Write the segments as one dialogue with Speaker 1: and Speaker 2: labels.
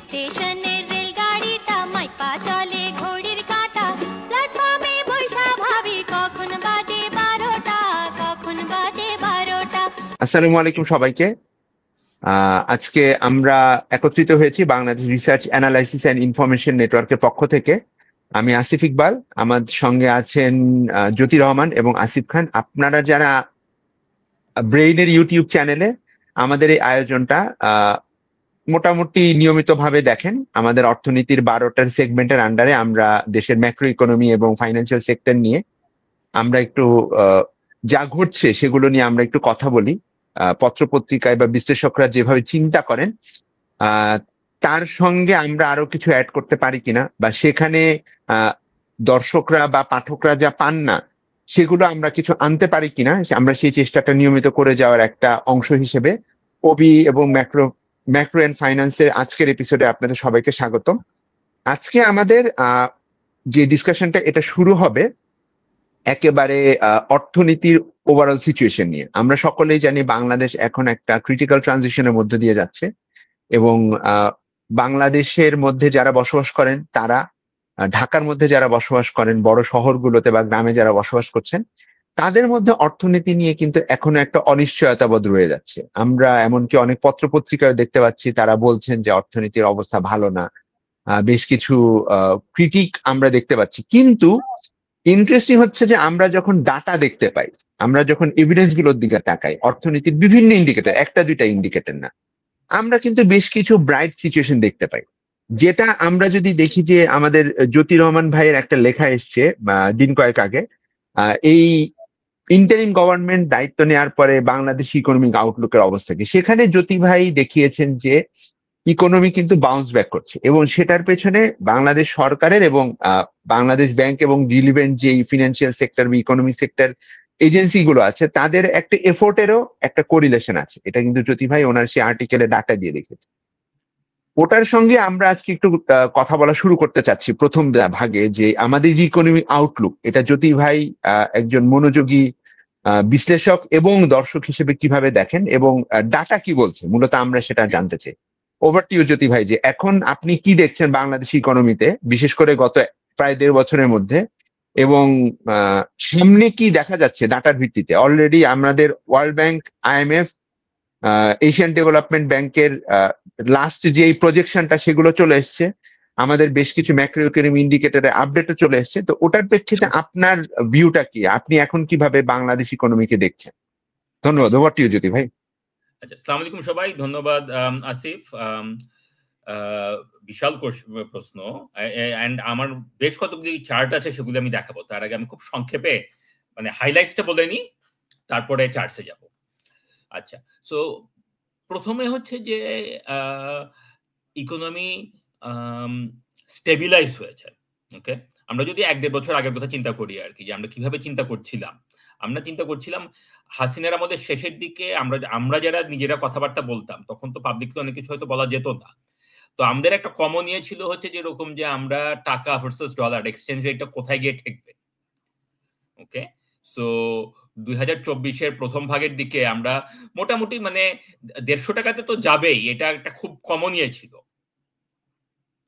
Speaker 1: স্টেশনের রেলগাড়িটা মাইপা চলে ঘড়ির কাঁটা, প্ল্যাটফর্মে বৈশা ভাবি কখন বাজে 12টা, কখন বাজে 12টা।
Speaker 2: আসসালামু আলাইকুম সবাইকে। আজকে আমরা একত্রিত হয়েছি Bangladesh research analysis and information নেটওয়ার্কের পক্ষ থেকে। আমি আসিফ ইকবাল, আমার সঙ্গে আছেন জ্যোতি রহমান এবং আসিফ খান। আপনারা যারা ব্রেইনের ইউটিউব চ্যানেলে আমাদের এই আয়োজনটা মোটামুটি নিয়মিতভাবে দেখেন, আমাদের অর্থনীতির 12টার সেগমেন্টের আন্ডারে আমরা দেশের ম্যাক্রো ইকোনমি এবং ফাইন্যান্সিয়াল সেক্টর নিয়ে আমরা একটু যা ঘটছে সেগুলো নিয়ে আমরা একটু কথা বলি। পত্রপত্রিকায় বা বিশ্লেষকরা যেভাবে চিন্তা করেন তার সঙ্গে আমরা আরো কিছু অ্যাড করতে পারি কিনা, বা সেখানে দর্শকরা বা পাঠকরা যা পান না সেগুলো আমরা কিছু আনতে পারি কিনা, আমরা সেই চেষ্টাটা নিয়মিত করে যাওয়ার একটা অংশ হিসেবে ওবি এবং ম্যাক্রো অ্যান্ড ফাইন্যান্সের আজকের এপিসোডে আপনাদের সবাইকে স্বাগতম। আজকে আমাদের যে ডিসকাশনটা এটা শুরু হবে একেবারে অর্থনীতির ওভারঅল সিচুয়েশন নিয়ে। আমরা সকলেই জানি বাংলাদেশ এখন একটা ক্রিটিক্যাল ট্রানজিশনের মধ্যে দিয়ে যাচ্ছে, এবং বাংলাদেশের মধ্যে যারা বসবাস করেন তারা, ঢাকার মধ্যে যারা বসবাস করেন, বড় শহরগুলোতে বা গ্রামে যারা বসবাস করছেন, তাদের মধ্যে অর্থনীতি নিয়ে কিন্তু এখনো একটা অনিশ্চয়তাবোধ রয়ে যাচ্ছে। আমরা এমনকি অনেক পত্রপত্রিকায় দেখতে পাচ্ছি তারা বলছেন যে অর্থনীতির অবস্থা ভালো না, বেশ কিছু ক্রিটিক আমরা দেখতে পাচ্ছি। কিন্তু ইন্টারেস্টিং হচ্ছে যে আমরা যখন ডাটা দেখতে পাই, আমরা যখন এভিডেন্স গুলোর দিকে তাকাই, অর্থনীতির বিভিন্ন ইন্ডিকেটর, একটা দুইটা ইন্ডিকেটর না, আমরা কিন্তু বেশ কিছু ব্রাইট সিচুয়েশন দেখতে পাই। যেটা আমরা যদি দেখি যে আমাদের জ্যোতি রহমান ভাইয়ের একটা লেখা এসছে দিন কয়েক আগে, এই ইন্টারিম গভর্নমেন্ট দায়িত্ব নেওয়ার পরে বাংলাদেশ ইকোনমিক আউটলুকের অবস্থা কি, সেখানে জ্যোতি ভাই দেখিয়েছেন যে ইকোনমি কিন্তু বাউন্স ব্যাক করছে, এবং সেটার পেছনে বাংলাদেশ সরকারের এবং বাংলাদেশ ব্যাংক এবং রিলিভেন্ট যে ফিনান্সিয়াল সেক্টর বা ইকোনমিক সেক্টর এজেন্সি গুলো আছে তাদের একটা এফোর্টেরও একটা কোরিলেশন আছে। এটা কিন্তু জ্যোতি ভাই ওনার সেই আর্টিকেলে ডাটা দিয়ে দেখেছে। ওটার সঙ্গে আমরা আজকে একটু কথা বলা শুরু করতে চাচ্ছি প্রথম ভাগে, যে আমাদের যে ইকোনমিক আউটলুক এটা জ্যোতি ভাই একজন মনোযোগী বিশ্লেষক এবং দর্শক হিসেবে কিভাবে দেখেন, এবং ডাটা কি বলছে মূলত আমরা সেটা জানতে চাই। ওভার টু ইউ জ্যোতি ভাই, যে এখন আপনি কি দেখছেন বাংলাদেশ ইকোনমিতে, বিশেষ করে গত প্রায় 1.5 বছরের মধ্যে, এবং সামনে কি দেখা যাচ্ছে ডাটার ভিত্তিতে? অলরেডি আমাদের world bank, IMF, Asian development ব্যাংকের লাস্ট যে প্রজেকশনটা সেগুলো চলে এসছে, আমাদের বেশ কিছু ম্যাক্রো ইকোনমি ইন্ডিকেটরের আপডেটও চলে এসছে। তো ওটার প্রেক্ষিতে আপনার ভিউটা কি, আপনি এখন কিভাবে বাংলাদেশ ইকোনমিকে দেখছেন? ধন্যবাদ। ওভার টু ইউ জ্যোতি ভাই।
Speaker 3: আচ্ছা, আসসালামু আলাইকুম সবাই। ধন্যবাদ আসিফ। বিশাল প্রশ্ন, এন্ড আমার বেশ কতগুলি চার্ট আছে, সেগুলো আমি দেখাবো। তার আগে আমি খুব সংক্ষেপে মানে হাইলাইটসটা বলে নিই, তারপরে চার্টসে যাব। আচ্ছা, সো প্রথমে হচ্ছে যে ইকোনমি স্টেবিলাইজ হয়েছে। ওকে, আমরা যদি 1-1.5 বছর আগের কথা চিন্তা করি আর কি, যে আমরা কিভাবে চিন্তা করছিলাম, আমরা চিন্তা করছিলাম হাসিনার আমাদের শেষের দিকে আমরা যারা নিজেরা কথাবার্তা বলতাম, তখন তো পাবলিকলি অনেক কিছু হয়তো বলা যেত না। তো আমাদের একটা কমন ইয়ে ছিল হচ্ছে যে এরকম, যে আমরা টাকা ভার্সেস ডলার এক্সচেঞ্জ রেটটা কোথায় গিয়ে ঠেকবে। ওকে, সো 2024-এর প্রথম ভাগের দিকে আমরা মোটামুটি মানে 150 টাকাতে তো যাবেই, এটা একটা খুব কমন ইয়ে ছিল।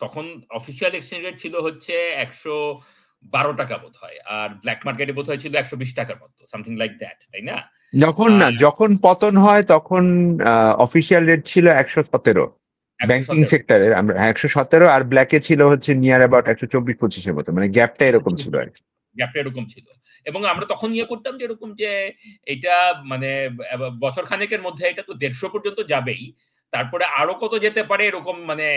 Speaker 3: তখন অফিসিয়াল এক্সচেঞ্জ রেট ছিল হচ্ছে 112 টাকা বোধ হয়, আর ব্ল্যাক মার্কেটে বোধ হয় ছিল 120 টাকার মতো, সামথিং লাইক দ্যাট, তাই না?
Speaker 2: যখন পতন হয় তখন অফিসিয়াল রেট ছিল 117 ব্যাংকিং সেক্টরে, আমরা 117, আর ব্ল্যাকে ছিল হচ্ছে নিয়ার অ্যাবাউট 124-25-এর মতো, মানে গ্যাপটা এরকম ছিল আর কি।
Speaker 3: গ্যাপটা এরকম ছিল, এবং আমরা তখন ইয়ে করতাম যে এরকম, যে এটা মানে বছর খানেকের মধ্যে এটা তো 150 পর্যন্ত যাবেই, তারপরে আরো কত যেতে পারে, এরকম মানে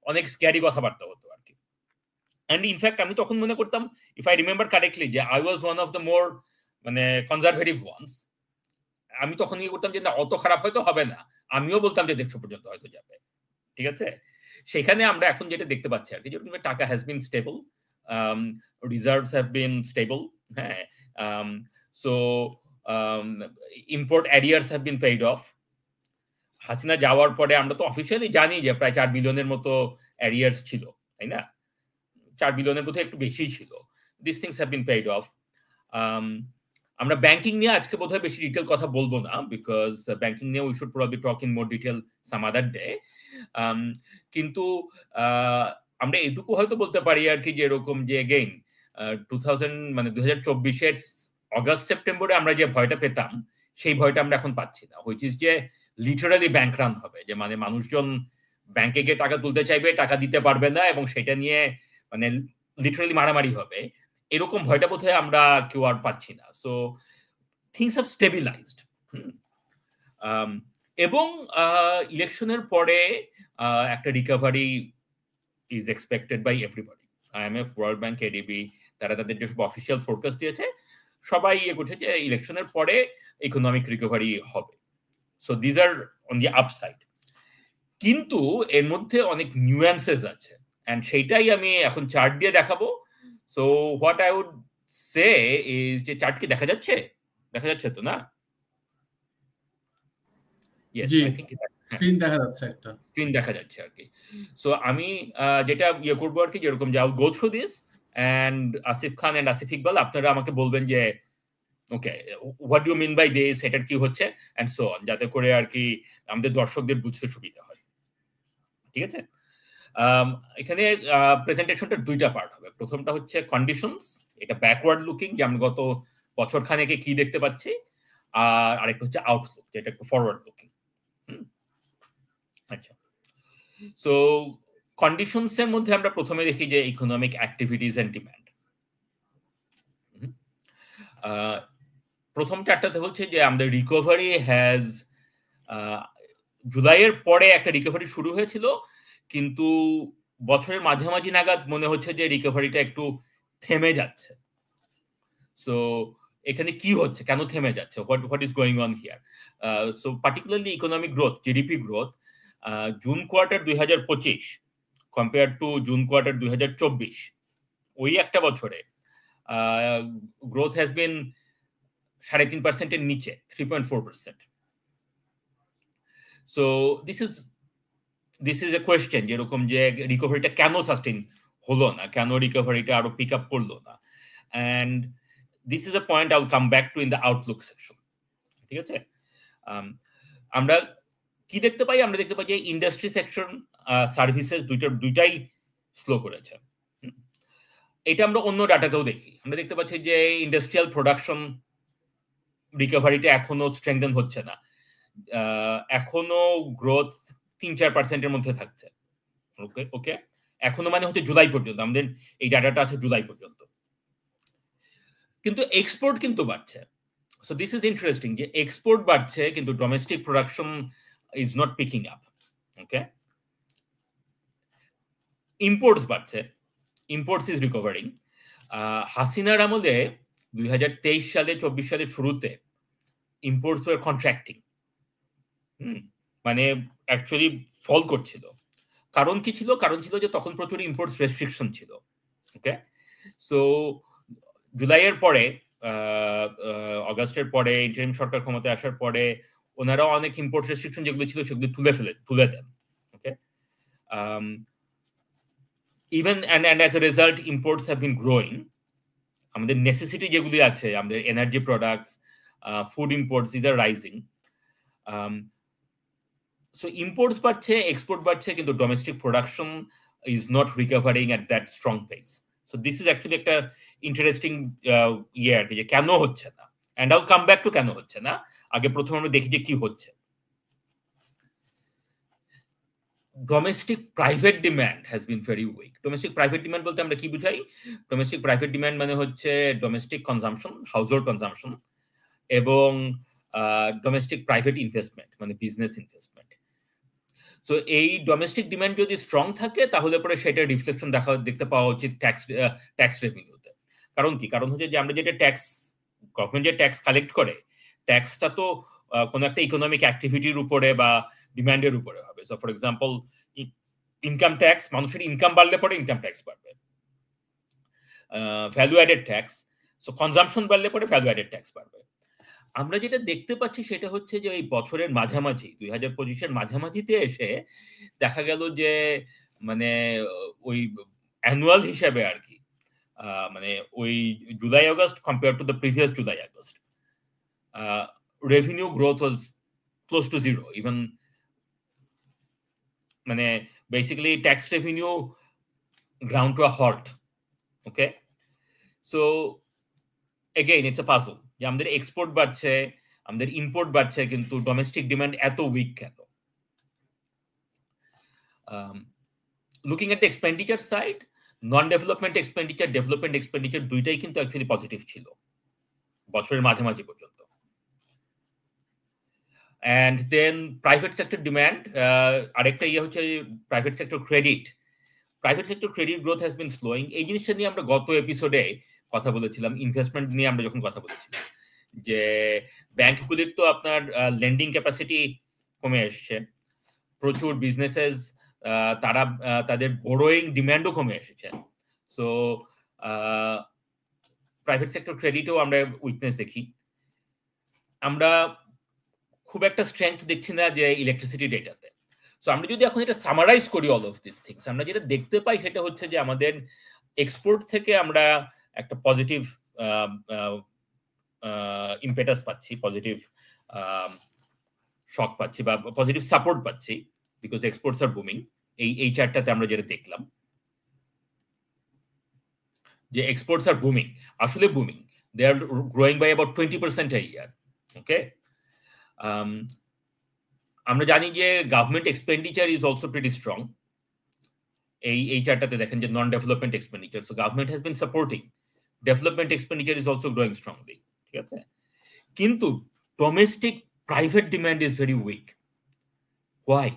Speaker 3: অনেক স্ক্যারি কথাবার্তা হতো আর কি। এন্ড ইনফ্যাক্ট আমি তখন মনে করতাম, ইফ আই রিমেম্বার কারেক্টলি, যে I was one of the more মানে কনজারভেটিভ ওয়ান্স। আমি তখন ইয়ে করতাম যে না, অত খারাপ হয়তো হবে না, আমিও বলতাম যে 150 পর্যন্ত হয়তো যাবে। ঠিক আছে, সেখানে আমরা এখন যেটা দেখতে পাচ্ছি আর কি, যেরকম টাকা has been stable, reserves have been stable, হ্যাঁ, so import arrears have been paid off. Hasina যাওয়ার পরে আমরা তো অফিসিয়ালি জানি যে প্রায় 4 বিলিয়নের মতো arrears ছিল, তাই না? 4 বিলিয়নের বোধহয় একটু বেশি ছিল। These things have been paid off. আমরা ব্যাংকিং নিয়ে আজকে বোধহয় বেশি ডিটেল কথা বলবো না, বিকজ ব্যাংকিং নিয়ে we should probably talk in more detail some other day. কিন্তু আমরা এটুকু হয়তো বলতে পারি আর কি, যে এরকম যে এগেইন 2024-এর অগাস্ট সেপ্টেম্বরে আমরা যে ভয়টা পেতাম সেই ভয়টা আমরা এখন পাচ্ছি না, হুইচ ইজ যে লিটারালি ব্যাংক রান হবে, যে মানে মানুষজন ব্যাংকে গিয়ে টাকা তুলতে চাইবে, টাকা দিতে পারবে না, এবং সেটা নিয়ে মানে লিটারালি মারামারি হবে, এরকম ভয়টা বোধহয় আমরা কেউ আর পাচ্ছি না। So things have stabilised. এবং ইলেকশনের পরে একটা recovery is expected by everybody. IMF, world bank, ADB তারা তাদের যেসব অফিসিয়াল ফোরকাস্ট দিয়েছে সবাই করছে যে ইলেকশনের পরে ইকোনমিক রিকভারি হবে। So these are on the upside. কিন্তু এর মধ্যে অনেক নিউয়ান্সেস আছে, এন্ড সেইটাই আমি এখন চার্ট দিয়ে দেখাবো। So what I would say is, যে চার্ট কি দেখা যাচ্ছে? দেখা যাচ্ছে তো না?
Speaker 4: স্ক্রিন দেখা যাচ্ছে, একটা
Speaker 3: স্ক্রিন দেখা যাচ্ছে আর কি। সো আমি যেটা করবো আর কি, যেরকম যে go through this, and Asif Khan and Asif Iqbal আপনারা আমাকে বলবেন যে okay what do mean by this, এটার কি হচ্ছে, এন্ড সো অন, যাতে করে আর কি আমাদের দর্শকদের বুঝতে সুবিধা হয়। ঠিক আছে? এখানে প্রেজেন্টেশনটা দুইটা পার্ট হবে। প্রথমটা হচ্ছে কন্ডিশনস, এটা ব্যাকওয়ার্ড লুকিং, যে আমরা গত বছর খানেকে কি দেখতে পাচ্ছি, আর আরেকটা হচ্ছে আউটলুক, যেটা একটু ফরওয়ার্ড লুকিং। আচ্ছা, সো কন্ডিশনস এর মধ্যে আমরা প্রথমে দেখি যে ইকোনমিক অ্যাক্টিভিটিস এন্ড ডিমান্ড। প্রথম চারটাতে হচ্ছে যে আমাদের রিকভারি হ্যাজ, জুলাইয়ের পরে একটা রিকভারি শুরু হয়েছিল, কিন্তু বছরের মাঝামাঝি নাগাদ মনে হচ্ছে যে রিকভারিটা একটু থেমে যাচ্ছে। সো এখানে কি হচ্ছে, কেন থেমে যাচ্ছে, what is going on here? So particularly economic growth, GDP growth, June quarter 2025 compare to June quarter 2024, ওই একটা বছরে গ্রোথ হ্যাজ বিন 3.5%-এর নিচে, 3.4%। So this is a question, যেরকম যে রিকভারিটা কেন সাস্টেইন হলো না, কেন রিকভারিটা আরো পিক আপ করলো না, and this is a point I will come back to in the outlook section. ঠিক আছে? আমরা কি দেখতে পাই? আমরা দেখতে পাই যে ইন্ডাস্ট্রি সেকশন, সার্ভিসেস দুইটাই স্লো করেছে। এটা আমরা অন্য ডাটাতেও দেখি, আমরা দেখতে পাচ্ছি যে ইন্ডাস্ট্রিয়াল প্রোডাকশন রিকভারিটা এখনো স্ট্রেংথেন হচ্ছে না, এখনো গ্রোথ 3-4%-এর মধ্যে থাকছে। ওকে, এখনো মানে হচ্ছে জুলাই পর্যন্ত, আমাদের এই ডাটাটা আছে জুলাই পর্যন্ত, কিন্তু এক্সপোর্ট কিন্তু বাড়ছে। সো দিস ইজ ইন্টারেস্টিং, যে এক্সপোর্ট বাড়ছে কিন্তু domestic production is not picking up. Okay, imports বাড়ছে, ইম্পোর্টস ইজ রিকভারিং। হাসিনার আমলে 2023 সালে 24 সালের শুরুতে ইম্পোর্টস ওয়ার কন্ট্রাক্টিং, মানে অ্যাকচুয়ালি ফল করছিল। কারণ কি ছিল? কারণ ছিল যে তখন প্রচুর ইম্পোর্টস রেস্ট্রিকশন ছিল। ওকে, সো জুলাইয়ের পরে, অগাস্টের পরে, ইন্টারিম সরকার ক্ষমতায় আসার পরে ওনারা অনেক ইম্পোর্ট রেস্ট্রিকশন যেগুলো ছিল সেগুলো তুলে দেন। Okay, even and as a result imports have been growing. আমাদের নেসেসিটি যেগুলি আছে, আমাদের energy products, food imports, these are rising. So imports বাড়ছে, এক্সপোর্ট বাড়ছে, কিন্তু domestic production is not recovering at that strong pace. So this is actually একটা interesting ইয়ার, যে কেন হচ্ছে না, and I'll come back to কেন হচ্ছে না। আগে প্রথমে আমরা দেখি যে কি হচ্ছে। Domestic private demand has been very weak. Domestic private demand বলতে আমরা কি বুঝাই? ডোমেস্টিক প্রাইভেট ডিমান্ড মানে হচ্ছে ডোমেস্টিক কনজাম্পশন, হাউসহোল্ড কনজাম্পশন, এবং ডোমেস্টিক প্রাইভেট ইনভেস্টমেন্ট মানে বিজনেস ইনভেস্টমেন্ট। সো এই ডোমেস্টিক ডিমান্ড যদি স্ট্রং থাকে তাহলে পরে সেটা রিফ্লেকশন দেখতে পাওয়া উচিত ট্যাক্স রেভিনিউতে। কারণ কি? কারণ হচ্ছে যে আমরা যেটা ট্যাক্স, গভর্নমেন্ট যে ট্যাক্স কালেক্ট করে, ট্যাক্সটা তো কোনো একটা ইকোনমিক অ্যাক্টিভিটির উপরে বা ডিমান্ডের উপরে হবে। So for example income tax, মানুষের ইনকাম বাড়লে পরে ইনকাম ট্যাক্স বাড়বে। Value added tax, so consumption বাড়লে পরে ভ্যালু অ্যাডেড ট্যাক্স বাড়বে। আমরা যেটা দেখতে পাচ্ছি সেটা হচ্ছে যে এই বছরের মাঝামাঝি, 2025-এর মাঝামাঝিতে এসে দেখা গেল যে মানে ওই অ্যানুয়াল হিসাবে আর কি, মানে ওই July August compare to the previous July August, revenue growth was close to zero, even মানে basically tax revenue ground to a halt. Okay, so again it's a puzzle যে আমাদের এক্সপোর্ট বাড়ছে, আমাদের ইম্পোর্ট বাড়ছে, কিন্তু ডোমেস্টিক ডিমান্ড এত weak কেন? Looking at the expenditure side, non development expenditure, development expenditure দুইটাই কিন্তু অ্যাকচুয়ালি পজিটিভ ছিল বছরের মাঝামাঝি পর্যন্ত। And then private sector demand, আরেকটা ইয়ে হচ্ছে private sector credit. Private sector credit growth has been slowing. এই জিনিসটা নিয়ে আমরা গত এপিসোডে কথা বলেছিলাম, ইনভেস্টমেন্ট নিয়ে আমরা যখন কথা বলেছিলাম, যে ব্যাংকগুলির তো আপনার লেন্ডিং ক্যাপাসিটি কমে এসছে, প্রচুর বিজনেসেস তারা তাদের বোরোয়িং ডিমান্ডও কমে এসেছে। সো প্রাইভেট সেক্টর ক্রেডিটেও আমরা উইকনেস দেখি। আমরা খুব একটা স্ট্রেংথ দেখছি না যে ইলেকট্রিসিটি ডেটাতে। সো আমরা যদি এখন এটা সামারাইজ করি অল অফ দিস থিংস, আমরা যেটা দেখতে পাই সেটা হচ্ছে যে আমাদের এক্সপোর্ট থেকে আমরা একটা পজিটিভ ইম্পেটাস পাচ্ছি, পজিটিভ শক পাচ্ছি বা পজিটিভ সাপোর্ট পাচ্ছি, বিকজ এক্সপোর্টস আর বুমিং। এই চার্টটাতে আমরা যেটা দেখলাম যে এক্সপোর্টস আর বুমিং, আসলে booming, they are growing by about 20% a year. Okay, আমরা জানি যে government expenditure is also pretty strong. এই চার্টটাতে দেখেন যে non development expenditure, so government has been supporting, development expenditure is also growing strongly, ঠিক আছে? কিন্তু domestic private demand is very weak. Why?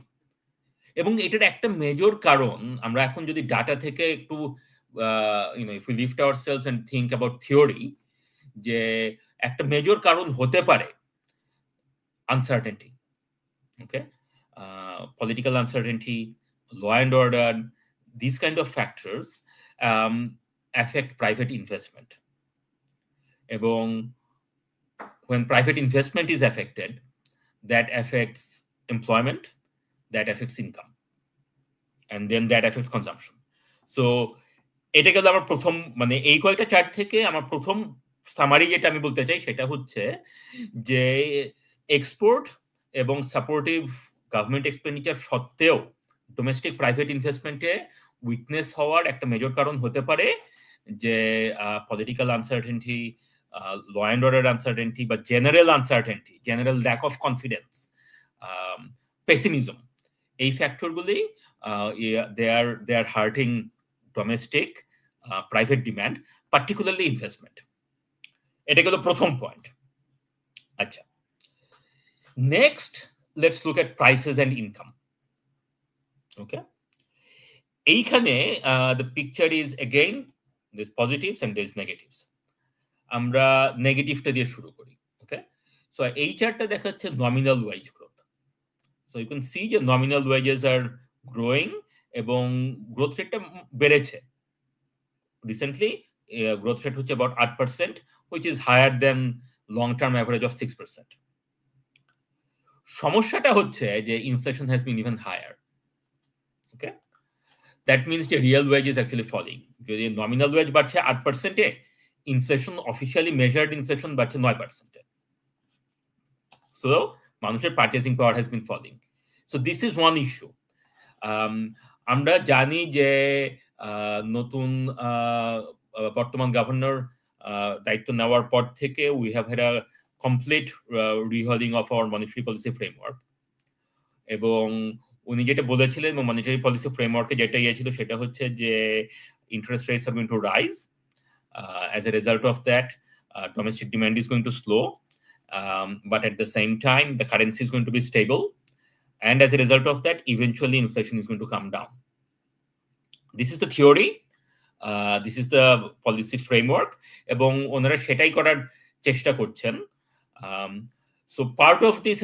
Speaker 3: এবং এটার একটা মেজর কারণ, আমরা এখন যদি ডাটা থেকে একটু if we lift ourselves and think about theory, যে একটা মেজর কারণ হতে পারে uncertainty. Okay, political uncertainty, law and order, these kind of factors affect private investment. এবং when private investment is affected, that affects employment, that affects income, and then that affects consumption. So এটা গেল আমার প্রথম, মানে এই কয়েকটা chart থেকে আমার প্রথম সামারি যেটা আমি বলতে চাই সেটা হচ্ছে যে এক্সপোর্ট এবং সাপোর্টিভ গভর্নমেন্ট এক্সপেন্ডিচার সত্ত্বেও ডোমেস্টিক প্রাইভেট ইনভেস্টমেন্টে উইকনেস হওয়ার একটা মেজর কারণ হতে পারে যে political uncertainty, law and order uncertainty বা general uncertainty, general lack of confidence, pessimism, এই ফ্যাক্টরগুলি they are hurting domestic private demand, particularly investment. এটা গেল প্রথম পয়েন্ট। আচ্ছা, next let's look at prices and income. Okay, এইখানে the picture is again there's positives and there's negatives. আমরা নেগেটিভটা দিয়ে শুরু করি। ওকে, সো এই চার্টটা দেখাচ্ছে nominal wage growth. So you can see যে নমিনাল ওয়েজেস আর গ্রোয়িং এবং গ্রোথ রেটটা বেড়েছে। রিসেন্টলি গ্রোথ রেট হচ্ছে about 8%, which is higher than long term average of 6%. সমস্যাটা হচ্ছে যে inflation has been even higher. Okay, that means যে real wage is actually falling. যদি নমিনাল ওয়েজ বাড়ছে 8%, ইনফ্লেশন অফিসিয়ালি মেজার্ড ইনফ্লেশন বাড়ছে 9%। So মানুষের purchasing power has been falling. So this is one issue. আমরা জানি যে নতুন বর্তমান গভর্নর দায়িত্ব নেওয়ার পর থেকে we have had a complete reholding of our monetary policy framework. এবং উনি যেটা বলেছিলেন মনিটারি পলিসি ফ্রেমওয়ার্কে যেটা ছিল সেটা হচ্ছে যে interest rates are going to rise. As a result of that, domestic demand is going to slow, but at the same time the currency is going to be stable, and as a result of that eventually inflation is going to come down. This is the theory, this is the policy framework, এবং ওনারা সেটাই করার চেষ্টা করছেন। So part of this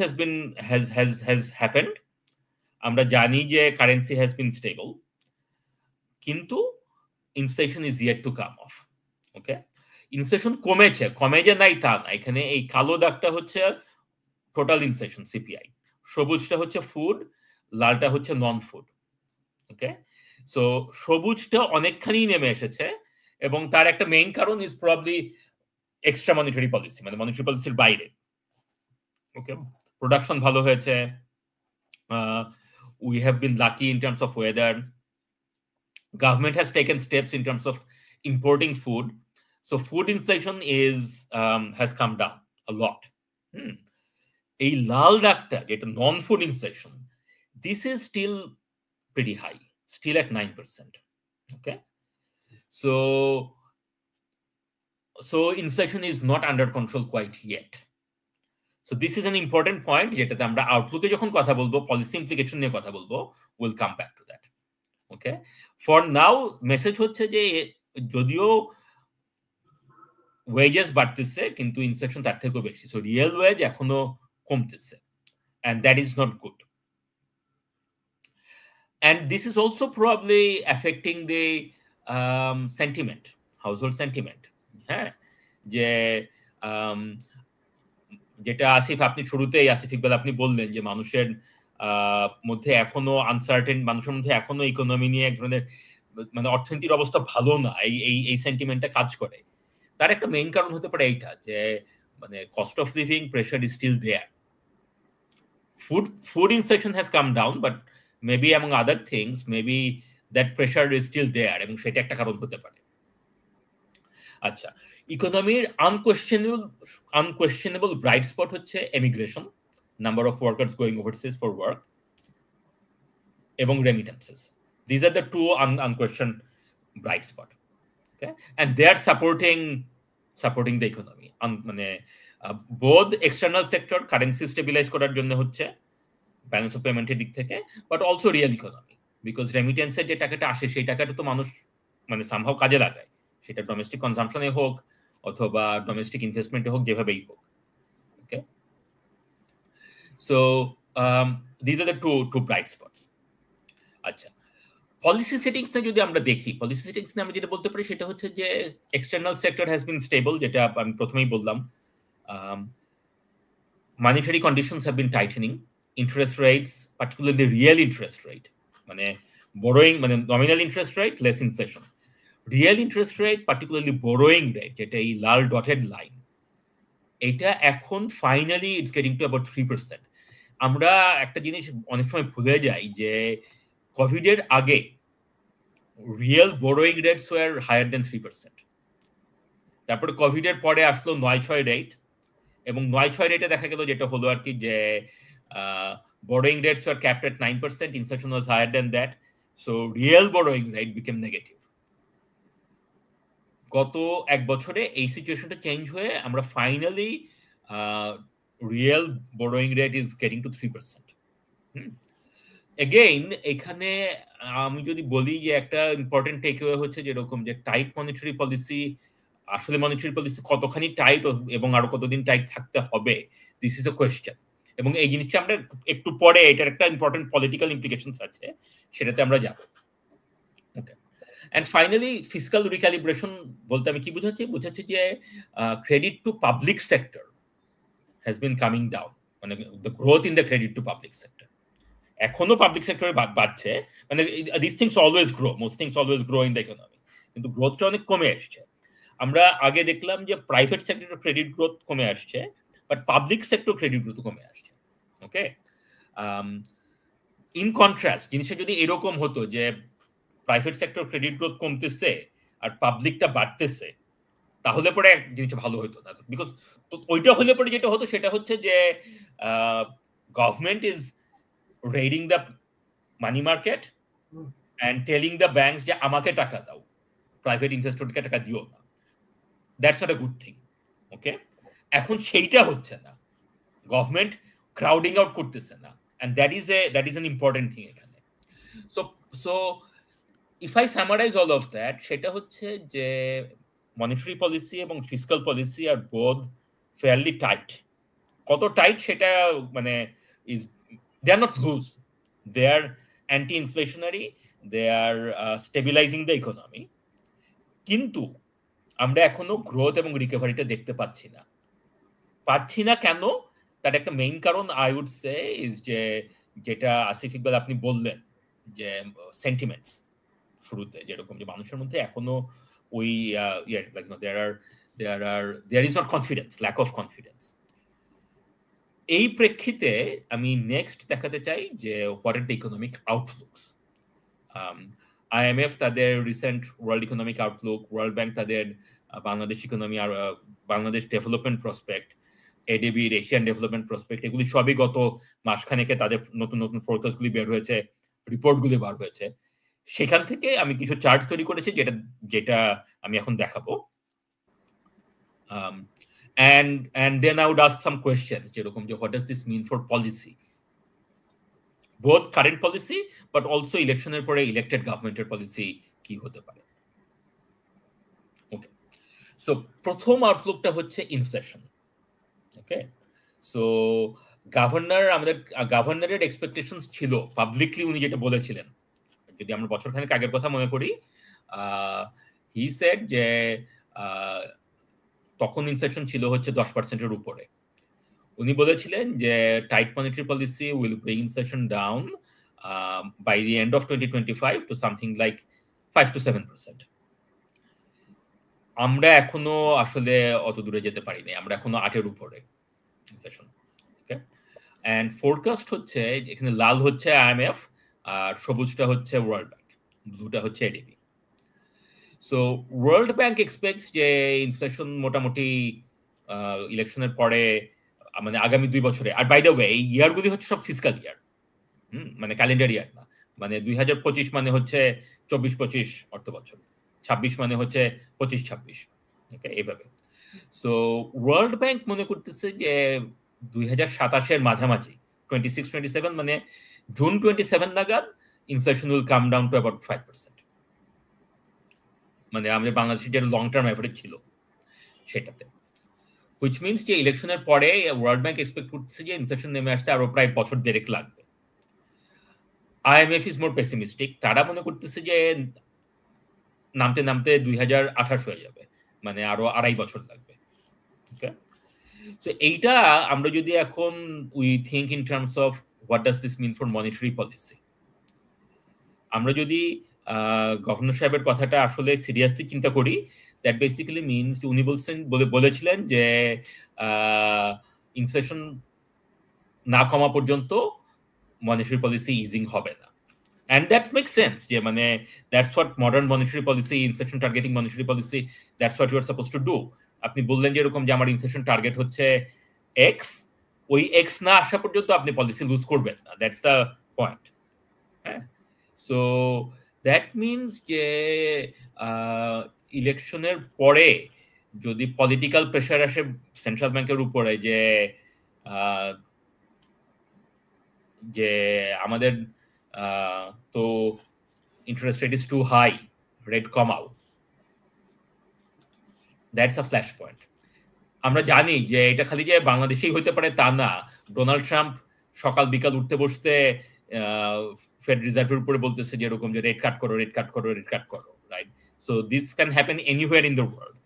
Speaker 3: has happened. আমরা জানি যে currency has been stable, কিন্তু inflation is yet to come off. Okay, inflation কমেছে, কমে যে নাই তা না। এখানে এই কালো দাগটা হচ্ছে টোটাল ইনফ্লেশন সিপিআই, সবুজটা হচ্ছে ফুড, লালটা হচ্ছে নন ফুড। ওকে, সো সবুজটা অনেকখানি নেমে এসেছে এবং তার একটা মেইন কারণ is probably extra monetary policy, মানে মনিটারি পলিসির বাইরে। ওকে, প্রোডাকশন ভালো হয়েছে, We have been lucky in terms of weather. Government has taken steps in terms of importing food. So food inflation has come down a lot. A lal dakta, non-food inflation, this is still pretty high, still at 9%. Okay, so inflation is not under control quite yet. So this is an important point যেটাতে আমরা আউটলুকে যখন কথা বলবো, policy implication নিয়ে কথা বলবো, we'll come back to that. Okay, for now message হচ্ছে যে যদিও ওয়েজেস বাড়তেছে কিন্তু ইনফ্লেশন তার থেকেও বেশি, সো রিয়েল ওয়েজ এখনো কমতেছে, and that is not good. And this is also probably affecting the sentiment, household sentiment. হ্যাঁ, যে যেটা আসিফ আপনি শুরুতেই আসিফ ইকবাল আপনি বললেন যে মানুষের মধ্যে এখনো আনসার্টেন, মানুষের মধ্যে এখনো ইকোনমি নিয়ে এক ধরনের মানে অর্থনীতির অবস্থা ভালো না, এই সেন্টিমেন্টটা কাজ করে। তার একটা মেইন কারণ হতে পারে এইটা যে মানে cost of living pressure is still there. Food inflation has come down, but maybe among other things, maybe that pressure is still there, এবং সেটা একটা কারণ হতে পারে। আচ্ছা, ইকোনমির আনকোয়েশ্চেনেবল ব্রাইট স্পট হচ্ছে emigration, number of workers going overseas for work, এবং রেমিটেন্সেস। These are the two unquestioned bright spot. Okay, and they are supporting the economy. মানে both external sector currency stabilize করার জন্য হচ্ছে ব্যালেন্স অফ পেমেন্টের দিক থেকে, but also real economy, because রেমিটেন্সের যে টাকাটা আসে সেই টাকাটা তো মানুষ মানে সামহাও কাজে লাগায়, সেটা ডোমেস্টিক কনজাম্পশনে হোক অথবা ডোমেস্টিক ইনভেস্টমেন্টে হোক, যেভাবেই হোক। Okay, so this are the two bright spots. আচ্ছা, পলিসি সেটিংস যদি আমরা দেখি, পলিসি সেটিংস আমি যেটা বলতে পারি সেটা হচ্ছে যে external sector has bin stable, যেটা আমি প্রথমেই বললাম। Monetary conditions have been tightening. Interest rates, particularly real interest rate, মানে borrowing, মানে nominal interest rate less inflation. Real interest rate, particularly borrowing rate, যেটা এই লাল dotted line, এটা এখন finally it's getting to about 3%. আমরা একটা জিনিস অনেক সময় ভুলে যাই যে কোভিড এর আগে real borrowing rates were higher than 3%. তারপরে কোভিড এর পরে আসলো 9-6 রেট, এবং 9-6 রেটে দেখা গেল যেটা হলো আর কি যে borrowing rates were capped at 9%, inflation was higher than that, so real borrowing rate became negative. গত এক বছরে এই সিচুয়েশনটা চেঞ্জ হয়ে আমরা finally real borrowing rate is getting to 3%. Again, এখানে আমি যদি বলি যে একটা ইম্পর্টেন্ট টেকঅ্যাওয়ে হচ্ছে যেরকম যে টাইট মনিটারি পলিসি, আসলে মনিটারি পলিসি কতখানি টাইট এবং আরো কতদিন টাইট থাকতে হবে, দিস ইজ আ কোয়েশ্চেন। এবং এই জিনিসটা আমরা একটু পরে, এটার একটা ইম্পর্টেন্ট পলিটিক্যাল ইমপ্লিকেশনস আছে, সেটাতে আমরা যাব। Okay, and finally fiscal recalibration বলতে আমি কি বুঝাচ্ছি যে credit to public sector has been coming down, মানে the growth in the credit to public sector এখনো পাবলিক সেক্টরে বাড়ছে, মানে this things always grow, most things always grow in the economy, কিন্তু গ্রোথটা অনেক কমে আসছে। আমরা আগে দেখলাম যে প্রাইভেট সেক্টরের ক্রেডিট গ্রোথ কমে আসছে, but public sector credit growth কমে আসছে। ওকে, ইন কন্ট্রাস্ট জিনিসটা যদি এরকম হতো যে প্রাইভেট সেক্টর ক্রেডিট গ্রোথ কমতেছে আর পাবলিকটা বাড়তেছে, তাহলে পরে জিনিসটা ভালো হতো না, বিকজ ওইটা হলে পরে যেটা হতো সেটা হচ্ছে যে government is raiding the money market and telling the banks যে আমাকে টাকা দাও, প্রাইভেট ইনভেস্টরকে টাকা দিও না। That's not a good thing. Okay, এখন সেইটা হচ্ছে না, গভর্নমেন্ট ক্রাউডিং আউট করতেছে না, and that is an important thing এখানে। so if I summarize all of that, সেটা হচ্ছে যে মনিটারি পলিসি এবং ফিসকাল পলিসি আর both fairly tight। কত টাইট সেটা মানে they are not loose, they are anti-inflationary, they are stabilizing the economy, কিন্তু আমরা এখনো গ্রোথ এবং রিকভারিটা দেখতে পাচ্ছি না কেন? তার একটা মেইন কারণ আই উড সে ইজ যে যেটা আসিফ ইকবাল আপনি বললেন যে সেন্টিমেন্টস শুরুতে, যেরকম যে মানুষের মধ্যে এখনো ওই there is not confidence, lack of confidence. এই প্রেক্ষিতে আমি নেক্সট দেখাতে চাই যে what are the economic outlooks. IMF তাদের recent world economic outlook, World Bank তাদের বাংলাদেশ ইকোনমি আর Bangladesh development prospect, ADB Asian development prospect, এগুলি সবই গত মাসখানেকে তাদের নতুন নতুন ফোরকাস্টগুলি বের হয়েছে, রিপোর্টগুলি বার হয়েছে। সেখান থেকে আমি কিছু চার্ট তৈরি করেছি যেটা আমি এখন দেখাবো। And then I would ask some questions যেরকম যে what does this mean for policy, both current policy but also ইলেকশনের পরে ইলেক্টেড গভর্নমেন্টের পলিসি কি হতে পারে। ওকে, সো প্রথম আউটলুকটা হচ্ছে ইনফ্লেশন। ওকে, সো গভর্নরের এক্সপেকটেশনস ছিল পাবলিকলি, উনি যেটা বলেছিলেন, যদি আমরা বছরখানেক আগের কথা মনে করি, হি সেড যে তখন ইনফ্লেশন ছিল হচ্ছে 10%-এর উপরে। উনি বলেছিলেন যে tight monetary policy will bring inflation down by the end of 2025 to something like 5-7%। আমরা এখনো আসলে অত দূরে যেতে পারিনি, আমরা এখনো 8-এর উপরে ইনফ্লেশন। ওকে, এন্ড ফোরকাস্ট হচ্ছে এখানে লাল হচ্ছে IMF, আর সবুজটা হচ্ছে ওয়ার্ল্ড ব্যাংক, ব্লুটা হচ্ছে ADB। So world bank expects যে ইনফ্লেশন মোটামুটি ইলেকশনের পরে মানে আগামী 2 বছরে, আর বাই দ্য ওয়ে এই ইয়ারগুলি হচ্ছে সব ফিসকাল ইয়ার, মানে ক্যালেন্ডার ইয়ার না, মানে 2025 মানে হচ্ছে 24-25 অর্থ বছর, 26 মানে হচ্ছে 25-26। ওকে, এইভাবে। সো ওয়ার্ল্ড ব্যাংক মনে করতেছে যে 2027-এর মাঝামাঝি 26-27 মানে জুন 27 নাগাদ inflation will come down to about 5%, মানে আমাদের বাংলাদেশের যেটা লং টার্ম অ্যাভারেজ ছিল সেটাতে, হুইচ মিনস যে ইলেকশনের পরে ওয়ার্ল্ড ব্যাংক এক্সপেক্ট করছে যে ইনফ্লেশন নেমে আসতে আরো প্রায় বছর 1.5 লাগবে। IMF ইজ মোর পেসিমিস্টিক, তারা মনে করতেছে যে নামতে নামতে 2028 হয়ে যাবে, মানে আরো 2.5 বছর লাগবে। ওকে, সো এইটা আমরা যদি এখন we think in terms of what does this mean for monetary policy, আমরা যদি গভর্নর সাহেবের কথাটা আসলে সিরিয়াসলি চিন্তা করি, দ্যাট বেসিক্যালি মিনস উনি বলেছিলেন যে ইনফ্লেশন না কমা পর্যন্ত মনিটারি পলিসি ইজিং হবে না। And that makes sense, যে মানে that's what modern monetary policy, inflation targeting monetary policy, that's what you are supposed to do. আপনি বললেন যে এরকম যে আমার ইনফ্লেশন টার্গেট হচ্ছে x, ওই x না আসা পর্যন্ত আপনি পলিসি লুজ করবেন না, দ্যাটস দ্য পয়েন্ট। হ্যাঁ, সো দ্যাট মিনস যে ইলেকশনের পরে যদি পলিটিক্যাল প্রেশার আসে সেন্ট্রাল ব্যাংকের উপরে যে আমাদের তো interest rate is too high, rate কমাও, দ্যাটস আ ফ্ল্যাশ পয়েন্ট। আমরা জানি যে এটা খালি যে বাংলাদেশেই হতে পারে তা না, ডোনাল্ড ট্রাম্প সকাল বিকাল উঠতে বসতে ফেড রিজার্ভের উপরে বলতেছে যে এরকম যে রেট কাট করো, রেট কাট করো, রেট কাট করো, right? So this can happen anywhere in the world,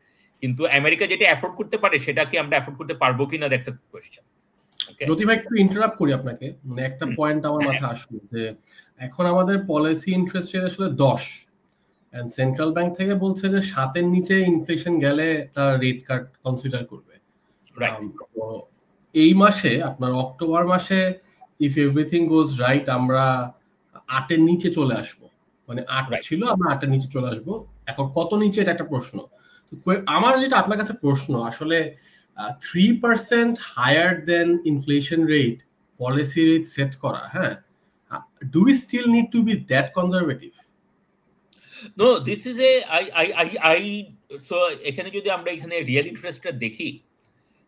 Speaker 3: কিন্তু আমেরিকা যেটা অ্যাফোর্ড করতে পারে সেটা কি আমরা অ্যাফোর্ড করতে পারবো কিনা, দ্যাটস আ কোয়েশ্চেন।
Speaker 4: যদি ভাই একটু ইন্টারাপ্ট করি আপনাকে, মানে একটা পয়েন্ট আমার মাথায় আসলো যে এখন আমাদের পলিসি ইন্টারেস্ট রেট আসলে 10, এন্ড সেন্ট্রাল ব্যাংক থেকে বলছে যে 7-এর নিচে ইনফ্লেশন গেলে তার রেট কাট কনসিডার করবে। এই মাসে আপনার অক্টোবর মাসে ইফ এভরিথিং গোজ রাইট আমরা 8-এর নিচে চলে আসবো, মানে 8 ছিল আমরা 8-এর নিচে চলে আসবো। এখন কত নিচে এটা একটা প্রশ্ন। আমার যেটা আপনার কাছে প্রশ্ন আসলে 3% higher than inflation rate policy rate set করা, হ্যাঁ, do we still need to be that conservative?
Speaker 3: No, this is a so এখানে যদি আমরা এখানে রিয়েল ইন্টারেস্টটা দেখি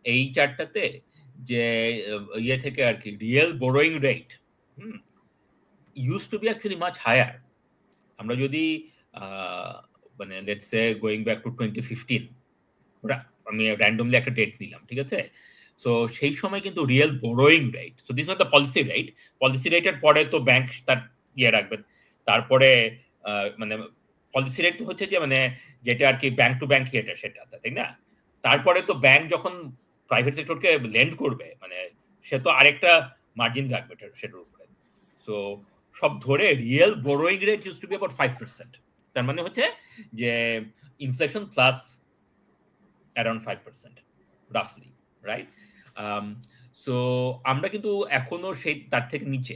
Speaker 3: এই চার্টটাতে, যে ইয়ে থেকে আর কি real borrowing rate used to be actually much higher. আমরা যদি মানে let's say going back to 2015, আমি র্যান্ডমলি একটা ডেট নিলাম, ঠিক আছে? সো সেই সময় কিন্তু real borrowing rate, so this was the policy রেটের পরে তো ব্যাংক তার ইয়ে রাখবেন, তারপরে মানে পলিসি রেট হচ্ছে যে মানে যেটা আর কি ব্যাংক টু ব্যাংক ইয়েটা সেটা, তাই না? তারপরে তো ব্যাংক যখন প্রাইভেট সেক্টরকে লেন্ড করবে মানে সে তো আরেকটা মার্জিন রাখবে সেটার উপরে। সো সব ধরে real borrowing rate use to be about 5%, তার মানে হচ্ছে যে inflation plus around 5% roughly, right? So আমরা কিন্তু এখনো সেই তার থেকে নিচে।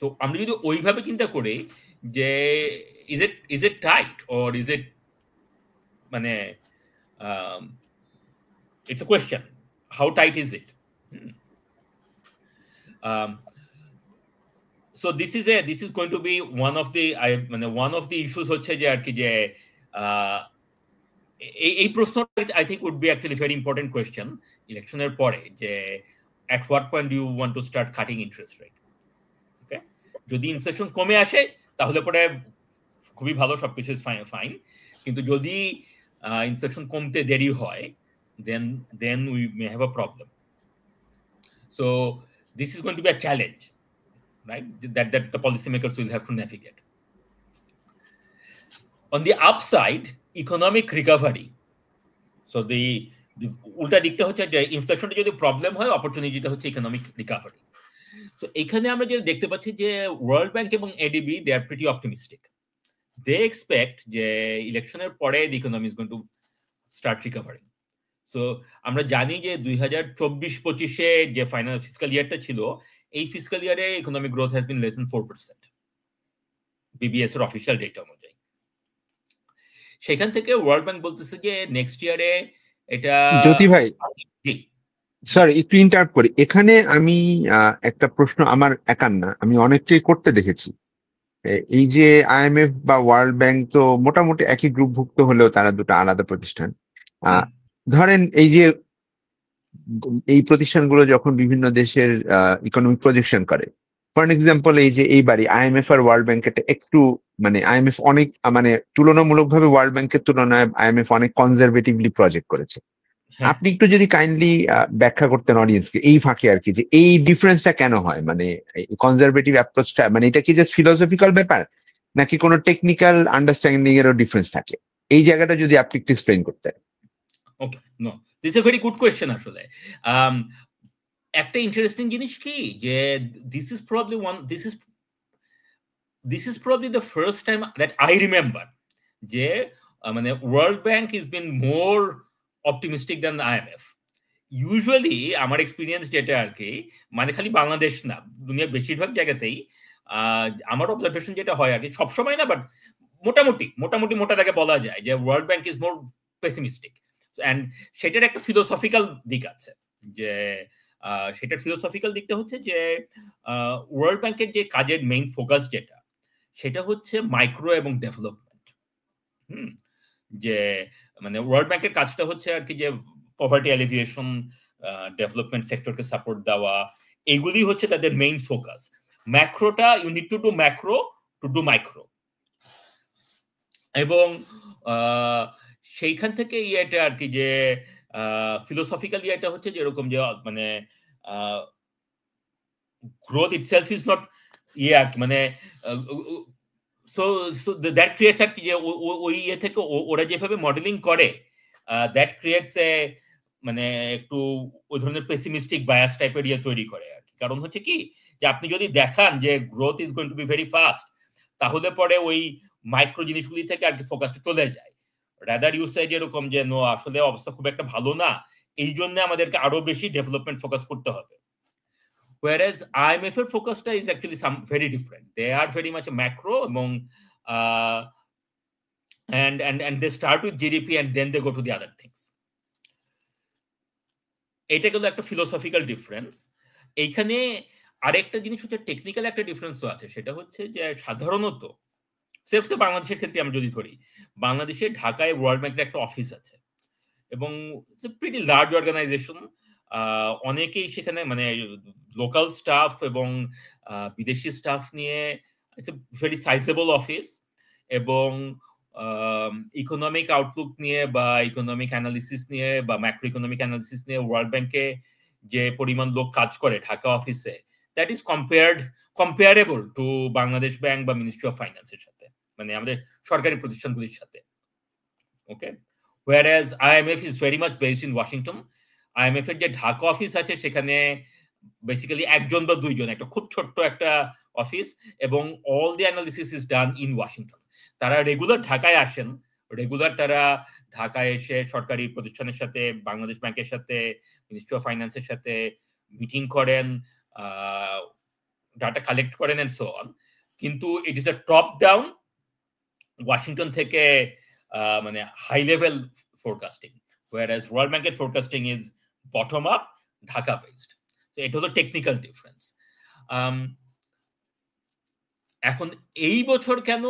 Speaker 3: সো আমরা যদি ওইভাবে চিন্তা করি যে is it tight or is it মানে it's a question, how tight is it? So this is going to be one of the issues হচ্ছে যে আর কি যে এই প্রশ্ন I think would be actually very important question ইলেকশনের পরে যে at what point do you want to start cutting interest rate? Okay, যদি ইনফ্লেশন কমে আসে তাহলে পরে খুবই ভালো, সবকিছু ফাইন, কিন্তু যদি ইনফ্লেশন কমতে দেরি হয় then we may have a problem. So this is going to be a challenge, right, that the policymakers will have to navigate. On the upside, economic recovery. So the ulta dikta hocche je inflation jodi problem hoy, opportunity ta hocche economic recovery. So ekhane amra je dekhte pacchi je World Bank ebong ADB, they are pretty optimistic. They expect je election er pore the economy is going to start recovering. So আমরা জানি যে 2024-25-এ যে final fiscal ইয়ারটা ছিল, এই fiscal ইয়ারে economic growth has bin less than 4% BBS এর official data অনুযায়ী। সেখান থেকে ওয়ার্ল্ড ব্যাংক বলতেছে যে নেক্সট ইয়ারে এটা
Speaker 2: জ্যোতি ভাই, সরি একটু ইন্টারাপ্ট করি এখানে। আমি একটা প্রশ্ন আমার একার না, আমি অনেকটাই করতে দেখেছি। এই যে আইএমএফ বা ওয়ার্ল্ড ব্যাংক তো মোটামুটি একই গ্রুপভুক্ত হলেও তারা দুটো আলাদা প্রতিষ্ঠান। ধরেন এই যে এই প্রতিষ্ঠানগুলো যখন বিভিন্ন দেশের ইকোনমিক প্রজেকশন করে, ফর এক্সাম্পল এই যে এইবারই আইএমএফ আর ওয়ার্ল্ড ব্যাংকের একটু মানে আইএমএফ অনেক মানে তুলনামূলকভাবে ওয়ার্ল্ড ব্যাংকের তুলনায় আইএমএফ অনেক কনজারভেটিভলি প্রজেক্ট করেছে। আপনি একটু যদি কাইন্ডলি ব্যাখ্যা করতেন অডিয়েন্সকে এই ফাঁকে আর কি, যে এই ডিফারেন্সটা কেন হয়, মানে কনজারভেটিভ অ্যাপ্রোচটা মানে এটা কি জাস্ট ফিলোসফিক্যাল ব্যাপার নাকি কোনো টেকনিক্যাল আন্ডারস্ট্যান্ডিং এরও ডিফারেন্স থাকে? এই জায়গাটা যদি আপনি একটু এক্সপ্লেইন করতেন।
Speaker 3: Okay, no, this is a very good question আসলে। একটা ইন্টারেস্টিং জিনিস কি যে this is probably the first time that I remember যে মানে World Bank has been more optimistic than the IMF. Usually আমার এক্সপিরিয়েন্স যেটা আর কি, মানে খালি বাংলাদেশ না, দুনিয়ার বেশিরভাগ জায়গাতেই আমার অবজারভেশন যেটা হয় আর কি, সবসময় না বাট মোটামুটি মোটা দাগে বলা যায় যে world bank is more pessimistic. And সেটার একটা ফিলোসফিক্যাল দিক আছে, যে সেটার ফিলোসফিক্যাল দিকটা হচ্ছে যে ওয়ার্ল্ড ব্যাংকের যে কাজের মেইন ফোকাস যেটা, সেটা হচ্ছে মাইক্রো এবং ডেভেলপমেন্ট। যে মানে ওয়ার্ল্ড ব্যাংকের কাজটা হচ্ছে আর কি যে পভার্টি অ্যালিভিয়েশন, ডেভেলপমেন্ট সেক্টরকে সাপোর্ট দেওয়া, এগুলি হচ্ছে তাদের মেইন ফোকাস। ম্যাক্রোটা you need to do macro to do micro, এবং সেইখান থেকে ইয়েটা আর কি যে ফিলোসফিক্যালি এটা হচ্ছে যেরকম যে মানে গ্রোথ ইটসেলফ ইজ নট ইয়ে আর কি, মানে সো দ্যাট ক্রিয়েটস আর কি যে ওই ইয়ে থেকে ওরা যেভাবে মডেলিং করে দ্যাট ক্রিয়েটস এ মানে একটু ওই ধরনের পেসিমিস্টিক বায়াস টাইপের ইয়ে তৈরি করে আর কি। কারণ হচ্ছে কি যে আপনি যদি দেখান যে growth is going two be very fast, তাহলে পরে ওই মাইক্রো জিনিসগুলি থেকে আর কি ফোকাসটা চলে যায়। রাদার ইউ সে যেরকম যে নো আসলে অবস্থা খুব একটা ভালো না, এই জন্য আমাদেরকে আরো বেশি ডেভেলপমেন্ট ফোকাস করতে হবে। Whereas IMF এর ফোকাসটা is actually some very different. They are very much a macro এবং and they start with GDP and then they go to the other things. এটা গেল একটা ফিলোসফিক্যাল ডিফারেন্স। এইখানে আরেকটা জিনিস হচ্ছে টেকনিক্যাল একটা ডিফারেন্সও আছে, সেটা হচ্ছে যে সাধারণত সেফসে বাংলাদেশের ক্ষেত্রে আমরা যদি ধরি, বাংলাদেশে ঢাকায় ওয়ার্ল্ড ব্যাংকের একটা অফিস আছে এবং it's a pretty large organisation. অনেকেই সেখানে মানে লোকাল স্টাফ এবং বিদেশি স্টাফ নিয়ে ইটস এ ভেরি সাইজেবল অফিস, এবং ইকোনমিক আউটলুক নিয়ে বা ইকোনমিক অ্যানালিসিস নিয়ে বা ম্যাক্রো ইকোনমিক অ্যানালিসিস নিয়ে ওয়ার্ল্ড ব্যাংকে যে পরিমাণ লোক কাজ করে ঢাকা অফিসে, that is comparable to Bangladesh bank বা মিনিস্ট্রি অফ ফাইন্যান্সের সাথে, মানে আমাদের সরকারি প্রতিষ্ঠানগুলির সাথে। ওকে, whereas IMF is very much based in Washington. IMF এর যে ঢাকা অফিস আছে সেখানে বেসিক্যালি একজন বা দুইজন, একটা খুব ছোট্ট একটা অফিস, এবং all the analysis is done in Washington. তারা রেগুলার ঢাকায় আসেন, রেগুলার তারা ঢাকায় এসে সরকারি প্রতিষ্ঠানের সাথে, বাংলাদেশ ব্যাংকের সাথে, মিনিস্ট্রি অফ ফাইন্যান্সের সাথে মিটিং করেন, ডাটা কালেক্ট করেন এন্ড সো অন। কিন্তু it is a top down Washington থেকে মানে high level forecasting, whereas World ব্যাংকের forecasting is bottom up, Dhaka based. তো এটা হলো টেকনিক্যাল ডিফারেন্স। এখন এই বছর কেন